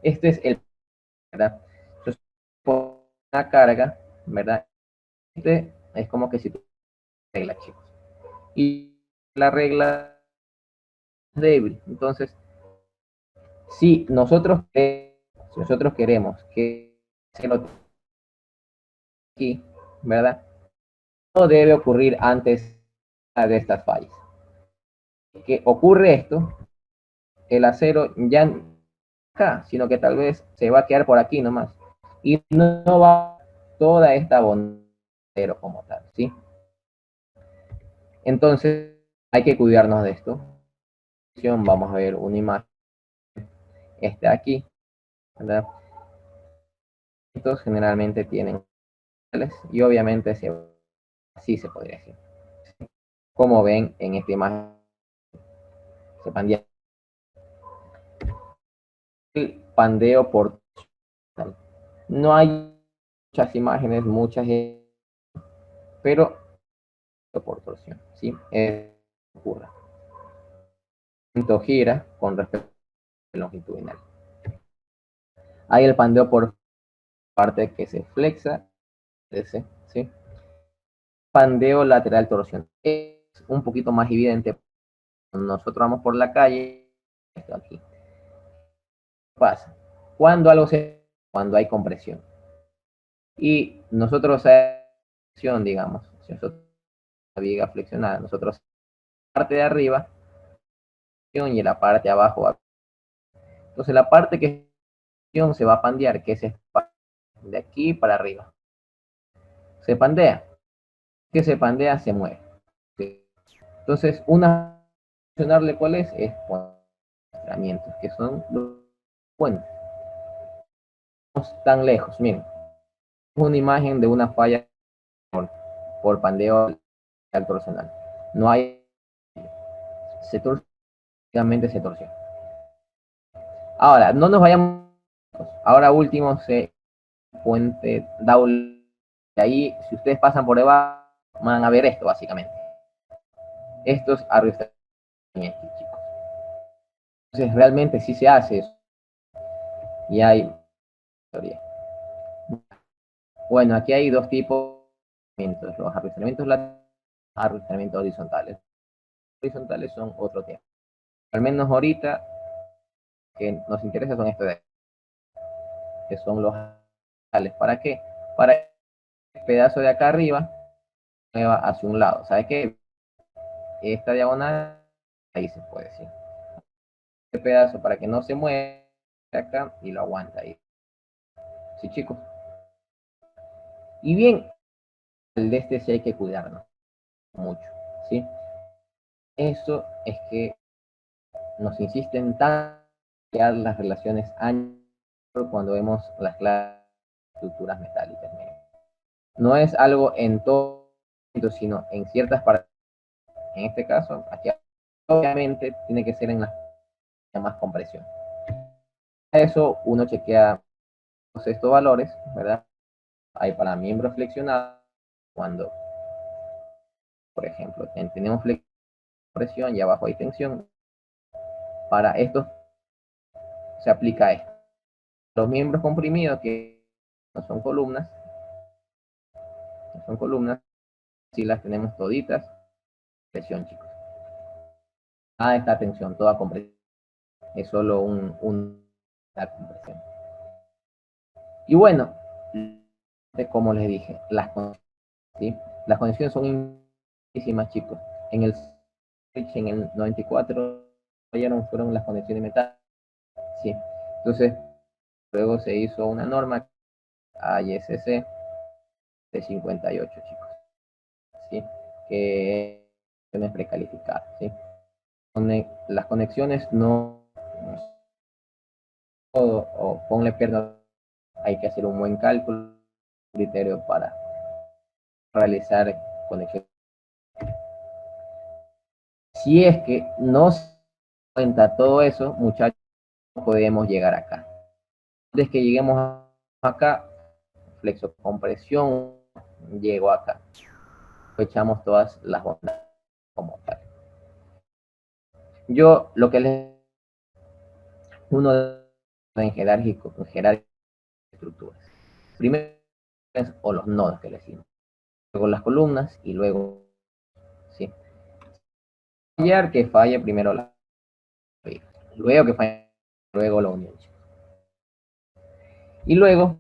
Este es el, ¿verdad? Entonces, por una carga, ¿verdad? Este es como que si tú regla, chicos. Y la regla es débil. Entonces, si nosotros queremos que se lo aquí, ¿verdad? No debe ocurrir antes de estas fallas. Que ocurre esto, el acero ya no acá, sino que tal vez se va a quedar por aquí nomás. Y no va toda esta bondera como tal, ¿sí? Entonces, hay que cuidarnos de esto. Vamos a ver una imagen, aquí, ¿verdad? Estos generalmente tienen y obviamente así se podría decir. Como ven en esta imagen, se pandea el pandeo por no hay muchas imágenes, pero por torsión, ¿sí? Ocurre. Gira con respecto al longitudinal. Hay el pandeo por parte que se flexa, ¿sí? Pandeo lateral torsión. Es un poquito más evidente. Nosotros vamos por la calle, esto aquí. ¿Qué pasa? Cuando hay compresión. Y nosotros, digamos, si nosotros la viga flexionada, nosotros la parte de arriba y la parte de abajo. Entonces la parte que se va a pandear, que es de aquí para arriba. Se pandea. Que se pandea, se mueve. Entonces, una funcionarle cuál es entrenamientos, que son los puentes. No tan lejos, miren. Es una imagen de una falla por pandeo torsional. No hay, se torce, se torció. Ahora, no nos vayamos. Ahora último, puente Daul. Ahí, si ustedes pasan por debajo, van a ver esto, básicamente. Estos arrestamientos, chicos. Entonces, realmente sí se hace eso. Y hay teoría. Bueno, aquí hay dos tipos de arrestamientos. Los arrestamientos laterales, arrestamientos horizontales. Los horizontales son otro tema. Al menos ahorita, que nos interesa son estos de aquí, que son los horizontales. ¿Para qué? Para que el pedazo de acá arriba mueva hacia un lado. ¿Sabe qué? Esta diagonal, ahí se puede decir. Este pedazo para que no se mueva acá y lo aguanta ahí. Sí, chicos. Y bien, el de este sí hay que cuidarnos mucho, ¿sí? Eso es que nos insisten tanto en las relaciones cuando vemos las estructuras metálicas. No es algo en todo, sino en ciertas partes. En este caso, aquí obviamente tiene que ser en las más compresión. Eso uno chequea estos valores, ¿verdad? Hay para miembros flexionados, cuando, por ejemplo, tenemos presión y abajo hay tensión. Para esto se aplica esto. Los miembros comprimidos, que no son columnas, si las tenemos toditas, presión, chicos. Esta tensión, toda compresión. Es solo una compresión. Y bueno, como les dije, ¿sí? Las condiciones son importantísimas, chicos. En el 94 fueron las condiciones de metal. ¿Sí? Entonces, luego se hizo una norma, AISC, de 58, chicos, ¿sí? Que es precalificar, ¿sí? Las conexiones no, o ponle pierna, hay que hacer un buen cálculo, criterio para realizar conexiones. Si es que no se cuenta todo eso, muchachos, podemos llegar acá. Desde que lleguemos acá, flexocompresión, llego acá. Echamos todas las ondas como tal. Yo lo que les uno en jerárquico estructuras. Primero o los nodos que le decimos. Luego las columnas y luego, ¿sí? Fallar que falle primero la viga. Luego que falle, luego la unión. Y luego,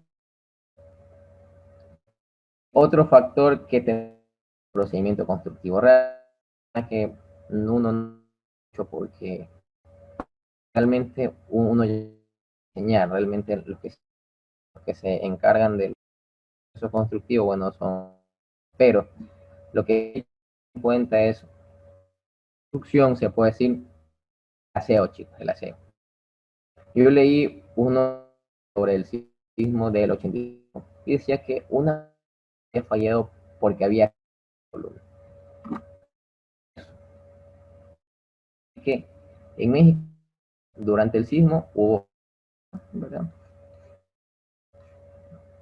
otro factor que tenemos procedimiento constructivo real que uno no mucho porque realmente uno enseñar realmente los que se encargan del proceso constructivo, bueno, son, pero lo que cuenta es construcción, se puede decir aseo, chicos, el aseo. Yo leí uno sobre el sismo del 85 y decía que una había fallado porque había columna. Que en México durante el sismo hubo, ¿verdad?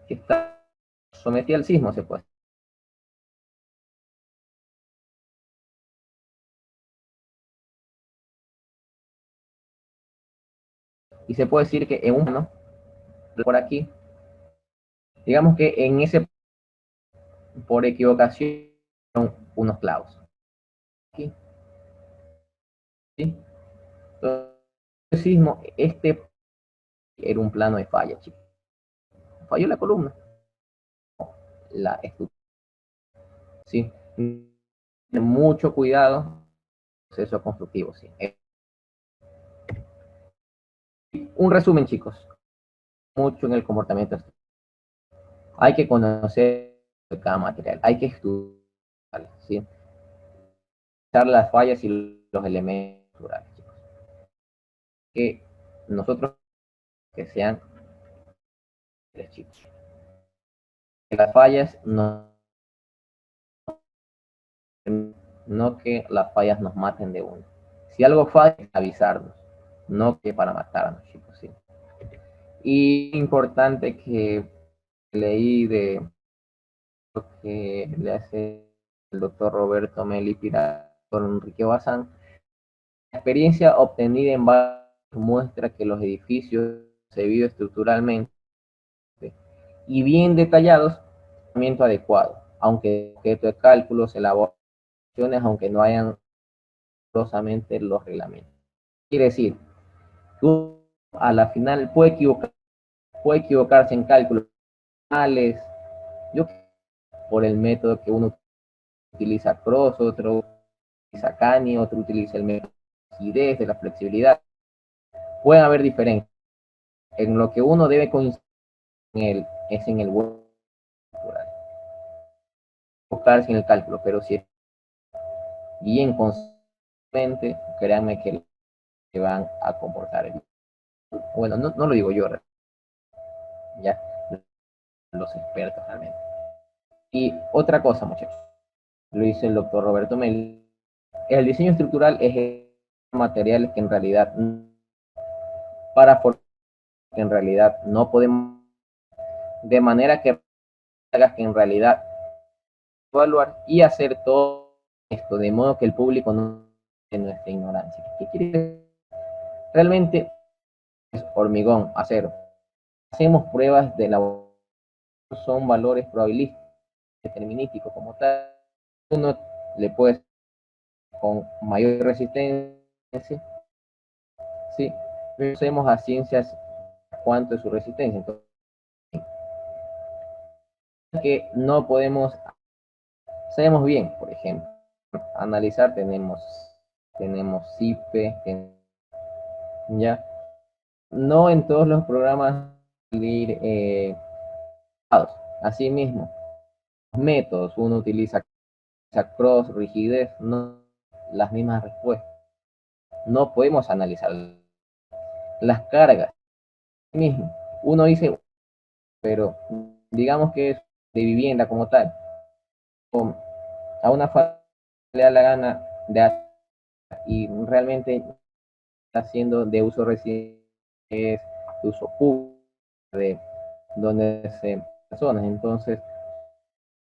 Que está sometida al sismo, se puede. Y se puede decir que en un, ¿no? Por aquí, digamos que en ese, por equivocación, son unos clavos. Aquí, ¿sí? Entonces, el sismo, este era un plano de falla, chicos. Falló la columna, la estructura, ¿sí? Mucho cuidado, proceso constructivo, ¿sí? Un resumen, chicos, mucho en el comportamiento. Hay que conocer cada material, hay que estudiar, ¿sí? Las fallas y los elementos naturales, chicos. Que nosotros, que sean chicos, que las fallas no que las fallas nos maten de uno. Si algo falla, avisarnos, no que para matarnos, chicos, ¿sí? Y importante que leí de lo que le hace el doctor Roberto Melipira con Enrique Bazán, la experiencia obtenida en base muestra que los edificios se viven estructuralmente y bien detallados, adecuado, aunque el objeto de cálculo se elabora, aunque no hayan rigurosamente los reglamentos. Quiere decir, tú a la final puede equivocarse en cálculos yo por el método que uno utiliza Cross, otro utiliza Cani, otro utiliza el método de la flexibilidad. Pueden haber diferencias. En lo que uno debe coincidir es en el buen natural. Enfocarse en el cálculo, pero si es bien consciente, créanme que se van a comportar bien. Bueno, no lo digo yo, ya los expertos realmente. Y otra cosa, muchachos, lo dice el doctor Roberto Mel. El diseño estructural es materiales que en realidad para que en realidad no podemos, de manera que hagas que en realidad evaluar y hacer todo esto de modo que el público no de nuestra ignorancia. ¿Qué quiere decir? Realmente es hormigón, acero. Hacemos pruebas de la son valores probabilísticos, determinísticos como tal. Uno le puede con mayor resistencia, sí, hacemos a ciencias cuánto es su resistencia. Entonces, que no podemos, sabemos bien, por ejemplo, analizar, tenemos CIPE, ya, no en todos los programas ir así mismo, métodos, uno utiliza cross, rigidez, no las mismas respuestas. No podemos analizar las cargas. Mismo, uno dice, pero digamos que es de vivienda como tal, a una familia le da la gana de hacer y realmente está haciendo de uso residencial, de uso público, de donde se personas, entonces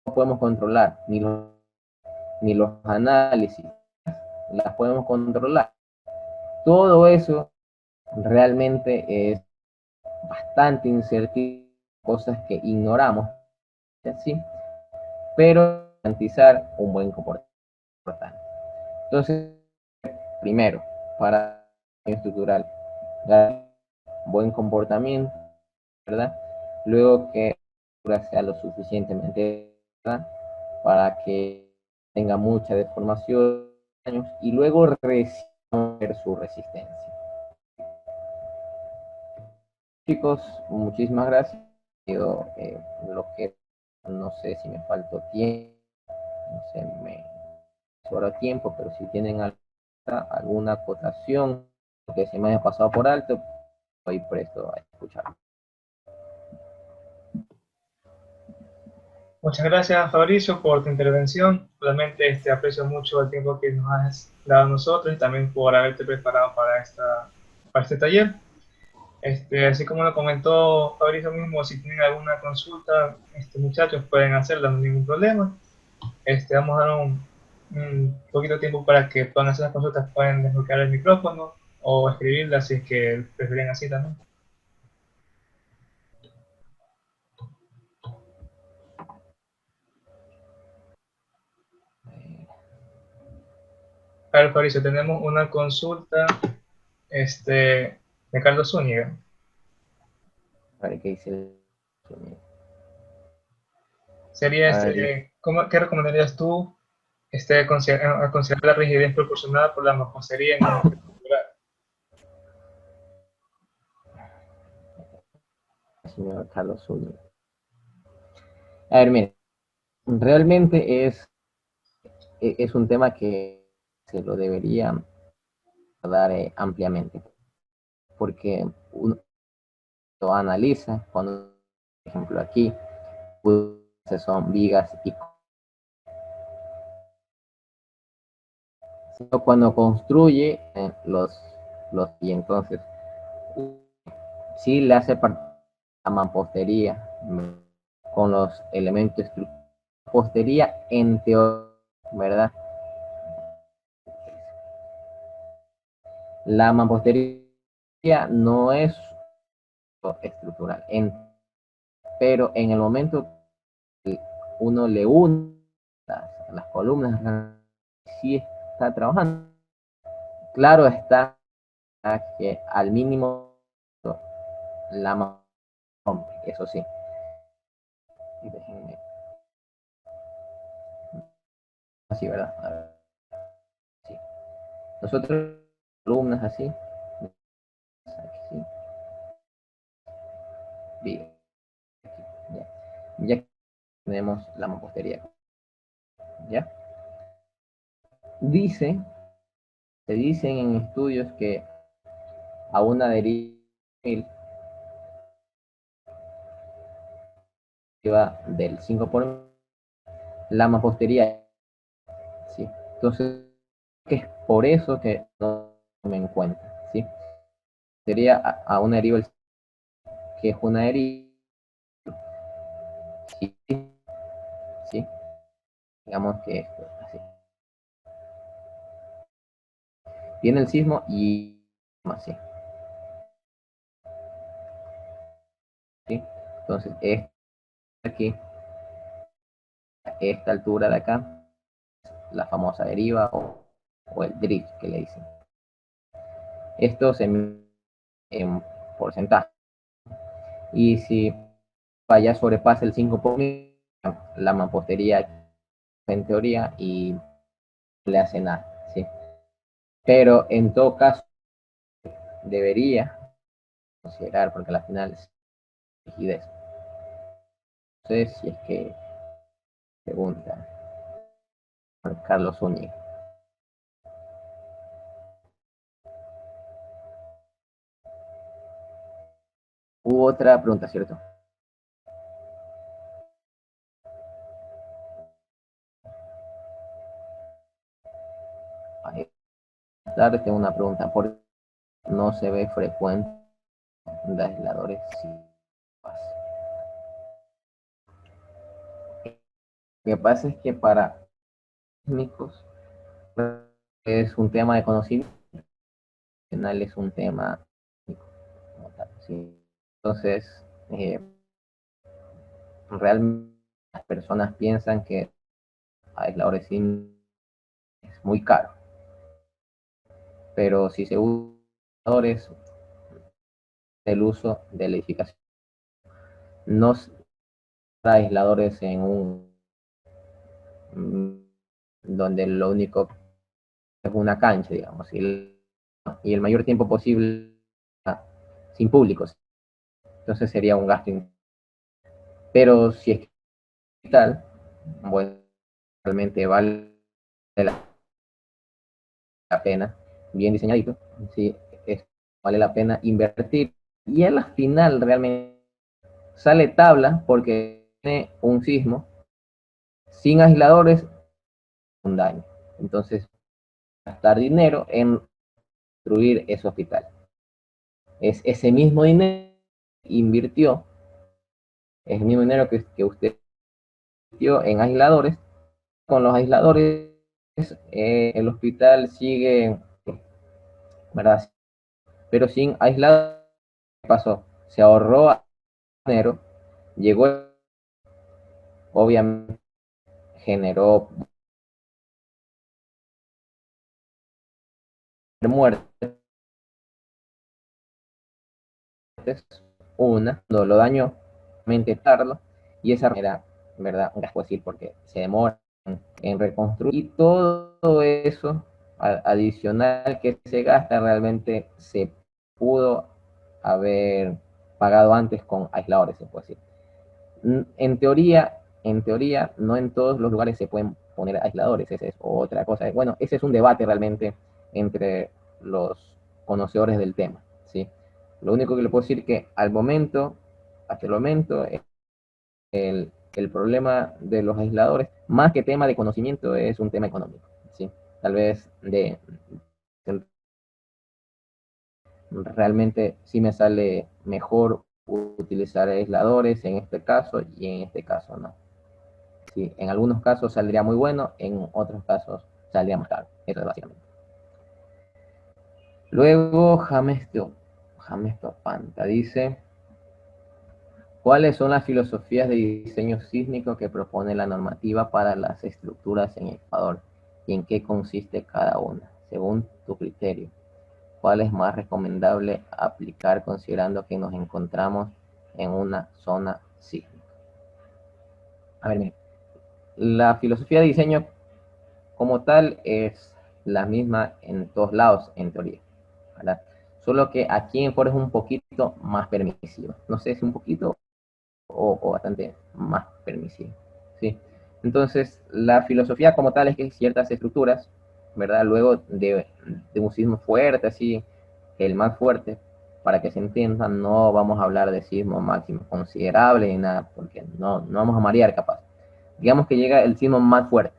no podemos controlar ni los análisis, las podemos controlar. Todo eso realmente es bastante incertidumbre, cosas que ignoramos, ¿sí? Pero garantizar un buen comportamiento. Entonces, primero, para estructural, dar buen comportamiento, ¿verdad? Luego que sea lo suficientemente, ¿verdad? Para que tenga mucha deformación y luego resolver su resistencia. Chicos, muchísimas gracias. Yo, lo que no sé si me faltó tiempo, no sé, me sobra tiempo, pero si tienen alguna acotación que se me haya pasado por alto, estoy presto a escuchar. Muchas gracias, Fabricio, por tu intervención. Realmente aprecio mucho el tiempo que nos has dado a nosotros y también por haberte preparado para este taller. Así como lo comentó Fabricio mismo, si tienen alguna consulta, muchachos pueden hacerla, no hay ningún problema. Vamos a dar un poquito de tiempo para que puedan hacer las consultas, pueden desbloquear el micrófono o escribirlas si es que prefieren así también. Claro, Fabricio, tenemos una consulta de Carlos Zúñiga. Para que dice el... Sería, A ver, dice, ¿qué recomendarías tú a considerar la rigidez proporcionada por la mampostería en un objeto estructural? señor Carlos Zúñiga. A ver, mire, realmente es un tema que se lo debería dar ampliamente, porque uno lo analiza cuando, por ejemplo, aquí pues, son vigas y cuando construye y entonces sí le hace parte la mampostería con los elementos estructurales. Mampostería en teoría, ¿verdad? La mampostería no es estructural, pero en el momento que uno le une las columnas, sí está trabajando. Claro está que al mínimo la rompe, eso sí. Déjenme así, ¿verdad? A ver, sí. Nosotros, columnas así, aquí, sí, ya. Ya tenemos la mampostería, ¿ya? Dice, se dicen en estudios que a una deriva del 5 por la mampostería, ¿sí? Entonces, es por eso que no me encuentra, ¿sí? Sería a una deriva que es una deriva, ¿sí? ¿Sí? Digamos que esto, así. Viene el sismo y así, ¿sí? Entonces, aquí, esta altura de acá, la famosa deriva o el drift que le dicen. Esto se mide en porcentaje. Y si falla sobrepasa el 5%, la mampostería en teoría y no le hace nada, ¿sí? Pero en todo caso debería considerar, porque al final es rigidez. Entonces, si es que Pregunta por Carlos Zúñiga. Hubo otra pregunta, ¿cierto? Ahí, claro, tengo una pregunta. ¿Por qué no se ve frecuente de aisladores? Sí. Lo que pasa es que para técnicos es un tema de conocimiento, al final es un tema como tal, ¿sí? Entonces, realmente las personas piensan que aisladores sí es muy caro, pero si se usa aisladores, el uso de la edificación, no aisladores en un donde lo único es una cancha, digamos, y el mayor tiempo posible sin públicos. Entonces sería un gasto. Pero si es que tal, bueno, realmente vale la pena, bien diseñadito, sí, vale la pena invertir. Y en la final realmente sale tabla porque tiene un sismo sin aisladores, un daño. Entonces, gastar dinero en construir ese hospital. Es ese mismo dinero que invirtió, es el mismo dinero que usted invirtió en aisladores. Con los aisladores, el hospital sigue, ¿verdad? Pero sin aisladores, ¿qué pasó? Se ahorró dinero, llegó, obviamente, generó muertes, una, no lo dañó, tardo, y esa era, ¿verdad? Un gasto decir porque se demora en reconstruir y todo eso adicional que se gasta realmente se pudo haber pagado antes con aisladores, se puede decir. En teoría, no en todos los lugares se pueden poner aisladores, esa es otra cosa. Bueno, ese es un debate realmente entre los conocedores del tema, ¿sí? Lo único que le puedo decir que hasta el momento, el problema de los aisladores, más que tema de conocimiento, es un tema económico, ¿sí? Tal vez realmente sí me sale mejor utilizar aisladores en este caso y en este caso no. Sí, en algunos casos saldría muy bueno, en otros casos saldría más caro. Eso es básicamente. Luego, James Topanta dice: ¿cuáles son las filosofías de diseño sísmico que propone la normativa para las estructuras en Ecuador? ¿Y en qué consiste cada una? Según tu criterio, ¿cuál es más recomendable aplicar considerando que nos encontramos en una zona sísmica? A ver, mire, la filosofía de diseño como tal es la misma en todos lados, en teoría, ¿verdad? Solo que aquí en Ecuador es un poquito más permisivo. No sé si un poquito o bastante más permisivo, ¿sí? Entonces, la filosofía como tal es que ciertas estructuras, ¿verdad? Luego de un sismo fuerte, así, el más fuerte, para que se entienda, no vamos a hablar de sismo máximo considerable ni nada, porque no vamos a marear capaz. Digamos que llega el sismo más fuerte,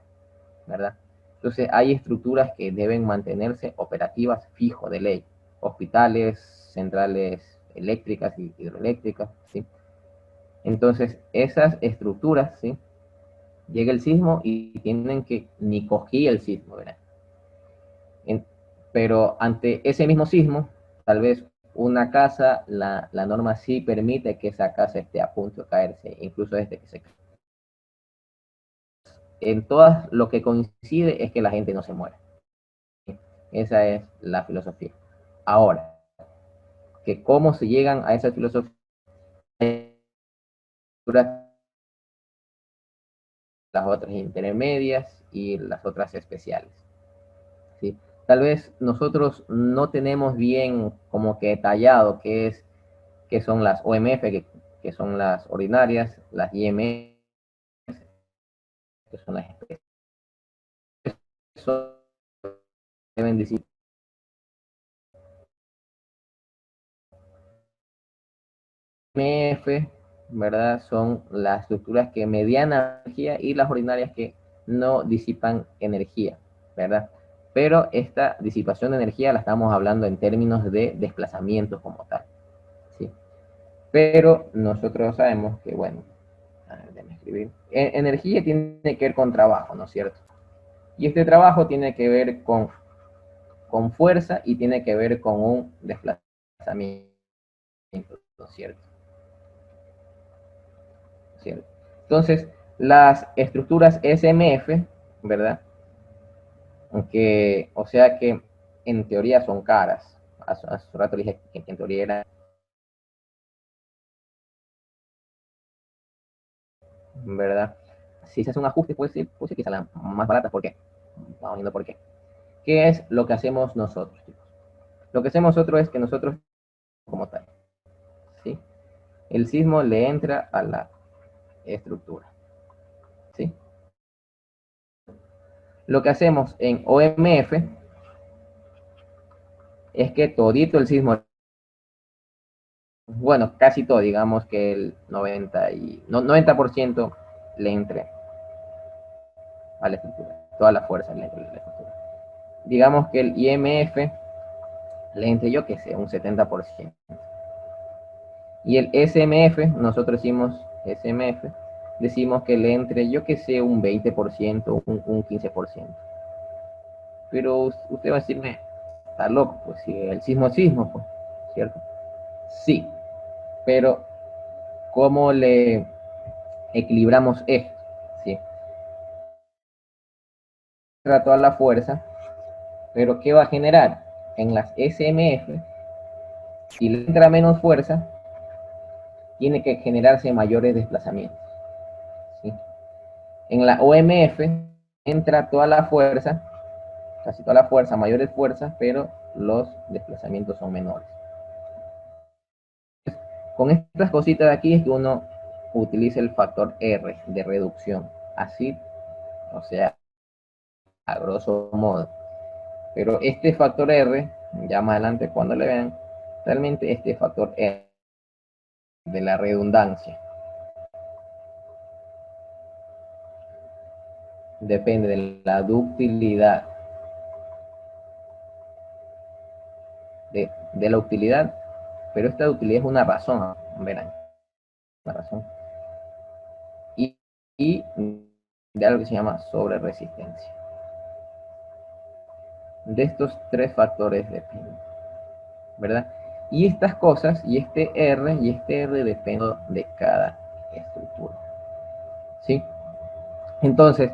¿verdad? Entonces hay estructuras que deben mantenerse operativas fijo de ley, hospitales, centrales eléctricas y hidroeléctricas, ¿sí? Entonces esas estructuras, ¿sí? Llega el sismo y tienen que ni cogí el sismo, ¿verdad? En, pero ante ese mismo sismo, tal vez una casa, la norma sí permite que esa casa esté a punto de caerse, incluso desde que se cae. En todas lo que coincide es que la gente no se muere. Esa es la filosofía. Ahora, que cómo se llegan a esa filosofía, las otras intermedias y las otras especiales, ¿sí? Tal vez nosotros no tenemos bien como que detallado qué son las OMF, que son las ordinarias, las IMF, que son las especies. Eso deben decir. MF, ¿verdad? Son las estructuras que median energía y las ordinarias que no disipan energía, ¿verdad? Pero esta disipación de energía la estamos hablando en términos de desplazamientos como tal, ¿sí? Pero nosotros sabemos que, bueno, déjame escribir. Energía tiene que ver con trabajo, ¿no es cierto? Y este trabajo tiene que ver con fuerza y tiene que ver con un desplazamiento, ¿no es cierto? ¿Cierto? Entonces, las estructuras SMF, ¿verdad? Aunque, o sea que en teoría son caras. Hace un rato dije que en teoría era, ¿verdad? Si se hace un ajuste, puede ser que salgan más baratas. ¿Por qué? Vamos viendo por qué. ¿Qué es lo que hacemos nosotros, chicos? Lo que hacemos nosotros es que nosotros, como tal, ¿sí? El sismo le entra a la estructura, ¿sí? Lo que hacemos en OMF es que todito el sismo, bueno, casi todo, digamos que el 90% le entre a la estructura, toda la fuerza le entre a la estructura. Digamos que el IMF le entre, yo que sé, un 70%. Y el SMF, nosotros decimos SMF, decimos que le entre, yo que sé, un 20%, un 15%. Pero usted va a decirme, está loco, pues si el sismo es sismo, pues, ¿cierto? Sí, pero ¿cómo le equilibramos esto? ¿Sí? Toda la fuerza, pero ¿qué va a generar? En las SMF, si le entra menos fuerza, tiene que generarse mayores desplazamientos, ¿sí? En la OMF entra toda la fuerza, casi toda la fuerza, mayores fuerzas, pero los desplazamientos son menores. Con estas cositas de aquí es que uno utiliza el factor R de reducción, así, o sea, a grosso modo. Pero este factor R, ya más adelante cuando le vean, realmente este factor R de la redundancia depende de la ductilidad, de la utilidad, pero esta utilidad es una razón, verán, una razón, y, y de algo que se llama sobre resistencia. De estos tres factores depende, ¿verdad? Y estas cosas, y este R dependen de cada estructura, ¿sí? Entonces,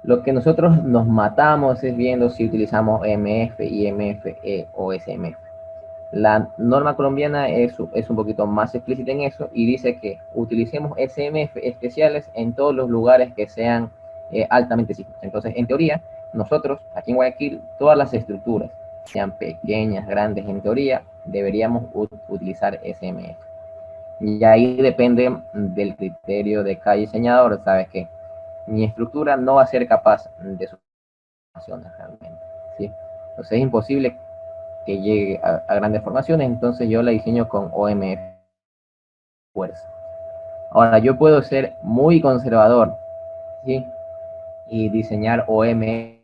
lo que nosotros nos matamos es viendo si utilizamos MF, IMF, o SMF. La norma colombiana es un poquito más explícita en eso y dice que utilicemos SMF especiales en todos los lugares que sean altamente sísmicos. Entonces, en teoría, nosotros aquí en Guayaquil, todas las estructuras, sean pequeñas, grandes, en teoría, deberíamos utilizar SMF. Y ahí depende del criterio de cada diseñador, ¿sabes qué? Mi estructura no va a ser capaz de su realmente, ¿sí? Entonces es imposible que llegue a grandes formaciones, entonces yo la diseño con OMF fuerza. Ahora, yo puedo ser muy conservador, ¿sí? Y diseñar OMF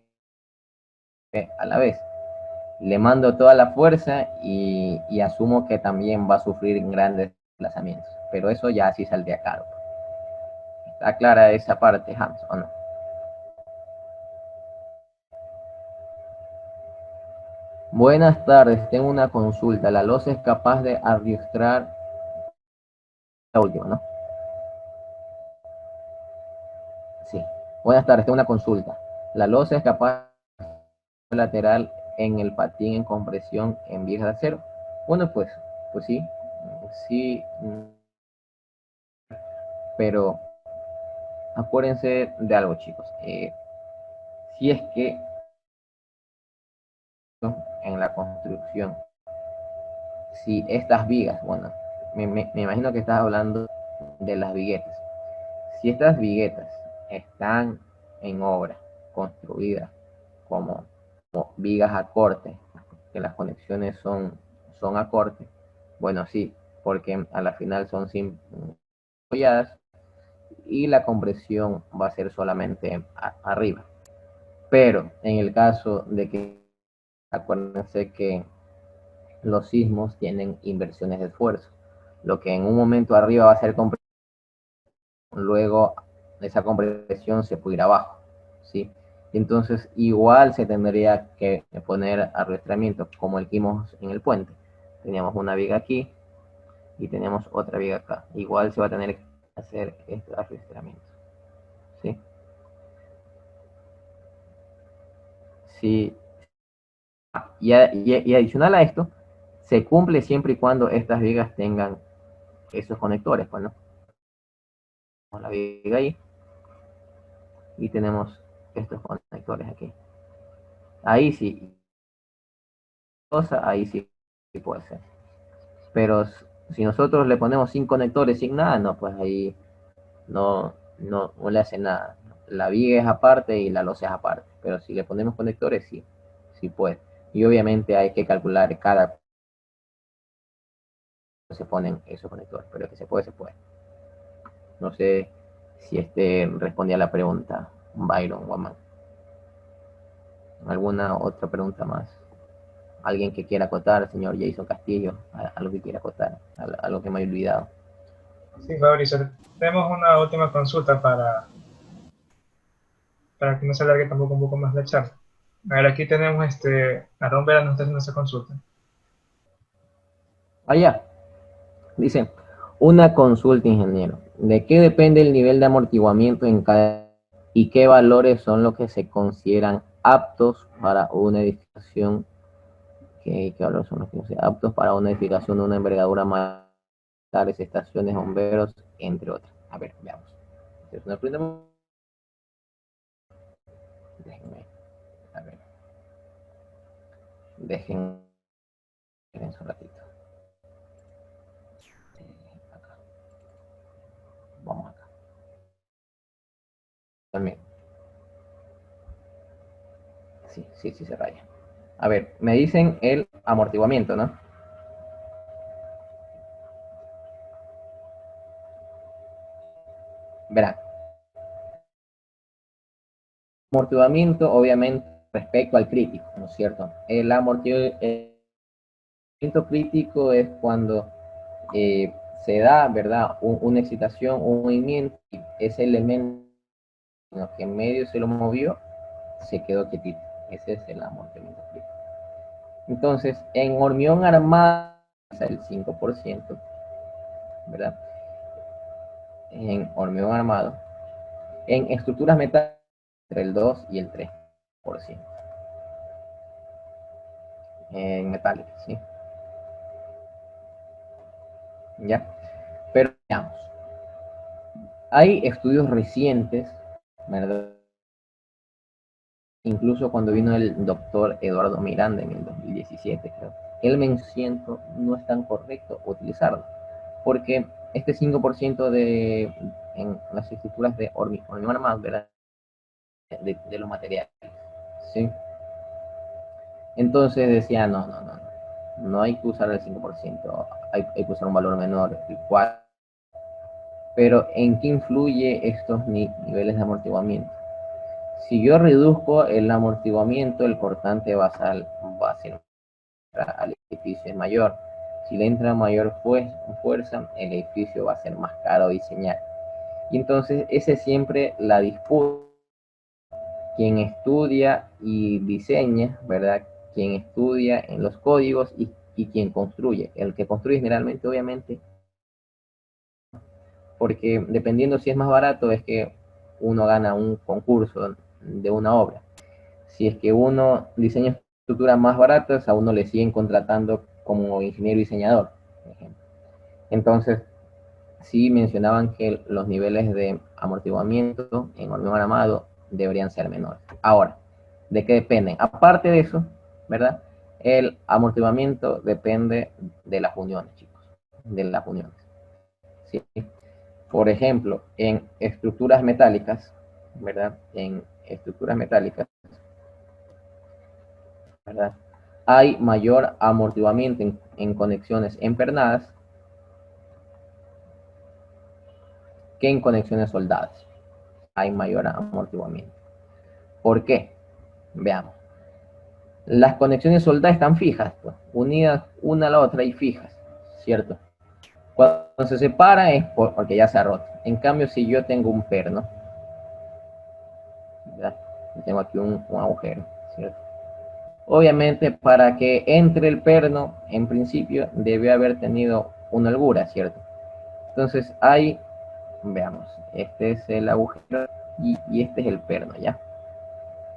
a la vez. Le mando toda la fuerza y asumo que también va a sufrir grandes desplazamientos, pero eso ya sí saldría caro. ¿Está clara esa parte, Hans, o no? Buenas tardes, tengo una consulta. La losa es capaz de arrastrar la última, ¿no? Sí. Buenas tardes, tengo una consulta. La losa es capaz de lateral en el patín en compresión en vigas de acero. Bueno, pues sí, sí, pero acuérdense de algo, chicos. Si es que en la construcción, si estas vigas, bueno, me imagino que estás hablando de las viguetas. Si estas viguetas están en obra, construidas como vigas a corte, que las conexiones son a corte, bueno, sí, porque a la final son sin apoyadas y la compresión va a ser solamente arriba. Pero en el caso de que, acuérdense que los sismos tienen inversiones de esfuerzo, lo que en un momento arriba va a ser compresión, luego esa compresión se puede ir abajo, ¿sí? Entonces igual se tendría que poner arrastramiento como el que vimos en el puente. Teníamos una viga aquí y tenemos otra viga acá. Igual se va a tener que hacer este arrastramiento, ¿sí? Sí. Y adicional a esto, se cumple siempre y cuando estas vigas tengan esos conectores, pues, ¿no? La viga ahí y tenemos estos conectores aquí. Ahí sí, ahí sí puede ser. Pero si nosotros le ponemos sin conectores, sin nada, no, pues ahí no le hace nada. La viga es aparte y la losa es aparte. Pero si le ponemos conectores, sí, sí puede. Y obviamente hay que calcular cada se ponen esos conectores, pero que se puede, se puede. No sé si respondía a la pregunta, Byron Woman. ¿Alguna otra pregunta más? ¿Alguien que quiera acotar, señor Jason Castillo? ¿Algo que quiera acotar? ¿Algo que me haya olvidado? Sí, Fabricio, tenemos una última consulta para que no se alargue tampoco un poco más la charla. A ver, aquí tenemos Aarón Vera nos está haciendo esa consulta. Allá, dice, una consulta, ingeniero. ¿De qué depende el nivel de amortiguamiento en cada y qué valores son los que se consideran aptos para una edificación? ¿Qué valores son los que se consideran aptos para una edificación de una envergadura más, estaciones, bomberos, entre otras? A ver, veamos. Es una pregunta. Déjenme, a ver, dejen un ratito. Acá. Vamos acá. También. Sí, se raya. A ver, me dicen el amortiguamiento, ¿no? Verán. Amortiguamiento, obviamente, respecto al crítico, ¿no es cierto? El amortiguamiento crítico es cuando se da, ¿verdad? Una excitación, un movimiento, y ese elemento que en medio se lo movió, se quedó quietito. Ese es el amortiguamiento crítico. Entonces, en hormigón armado, el 5%, ¿verdad? En hormigón armado. En estructuras metálicas, entre el 2 y el 3%. En metálicas, ¿sí? ¿Ya? Pero veamos. Hay estudios recientes, ¿verdad? Incluso cuando vino el doctor Eduardo Miranda en el 2017, creo, él mencionó no es tan correcto utilizarlo, porque este 5% en las estructuras de hormigón armado, ¿verdad? De los materiales, ¿sí? Entonces decía, no hay que usar el 5%, hay que usar un valor menor, el 4%. Pero ¿en qué influye estos niveles de amortiguamiento? Si yo reduzco el amortiguamiento, el cortante basal va a ser al edificio es mayor. Si le entra mayor fuerza, el edificio va a ser más caro diseñar. Y entonces esa es siempre la disputa. Quien estudia y diseña, ¿verdad? Quien estudia en los códigos y quien construye. El que construye generalmente, obviamente, porque dependiendo si es más barato, es que uno gana un concurso de una obra. Si es que uno diseña estructuras más baratas, a uno le siguen contratando como ingeniero diseñador, por ejemplo. Entonces, sí mencionaban que los niveles de amortiguamiento en hormigón armado deberían ser menores. Ahora, ¿de qué dependen? Aparte de eso, ¿verdad? El amortiguamiento depende de las uniones, chicos, de las uniones. ¿Sí? Por ejemplo, en estructuras metálicas, ¿verdad? En estructuras metálicas, ¿verdad? Hay mayor amortiguamiento en conexiones empernadas que en conexiones soldadas. Hay mayor amortiguamiento. ¿Por qué? Veamos. Las conexiones soldadas están fijas, pues, unidas una a la otra y fijas, ¿cierto? Cuando se separa es porque ya se ha roto. En cambio, si yo tengo un perno, ¿verdad? Tengo aquí un agujero, ¿cierto? Obviamente, para que entre el perno, en principio, debe haber tenido una holgura, ¿cierto? Entonces, hay, veamos, este es el agujero y este es el perno, ¿ya?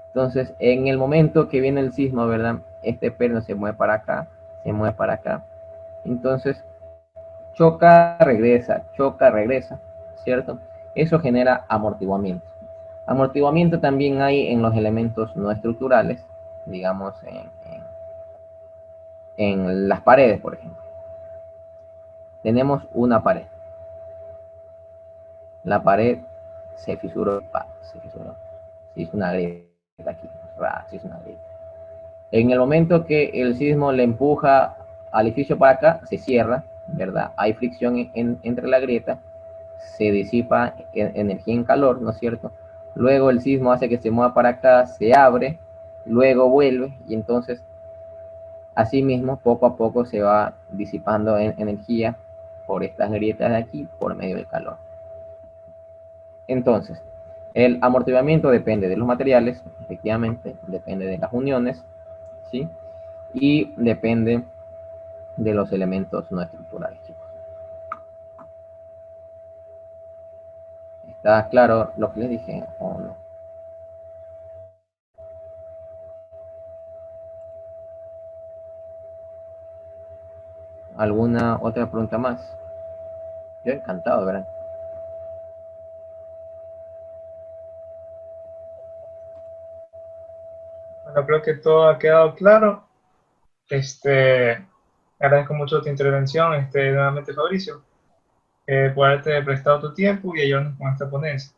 Entonces, en el momento que viene el sismo, ¿verdad? Este perno se mueve para acá, se mueve para acá. Entonces, choca, regresa, ¿cierto? Eso genera amortiguamiento. Amortiguamiento también hay en los elementos no estructurales, digamos en las paredes, por ejemplo. Tenemos una pared. La pared se fisuró, se fisuró. Se hizo una grieta aquí, se hizo una grieta. En el momento que el sismo le empuja al edificio para acá, se cierra, ¿verdad? Hay fricción entre la grieta, se disipa energía en calor, ¿no es cierto? Luego el sismo hace que se mueva para acá, se abre, luego vuelve y entonces asimismo poco a poco se va disipando energía por estas grietas de aquí por medio del calor. Entonces, el amortiguamiento depende de los materiales, efectivamente, depende de las uniones, ¿sí? Y depende de los elementos no estructurales, chicos. ¿Está claro lo que les dije o no? ¿Alguna otra pregunta más? Yo encantado, ¿verdad? Bueno, creo que todo ha quedado claro. Agradezco mucho tu intervención, nuevamente Fabricio, por haberte prestado tu tiempo y ayudarnos con esta ponencia.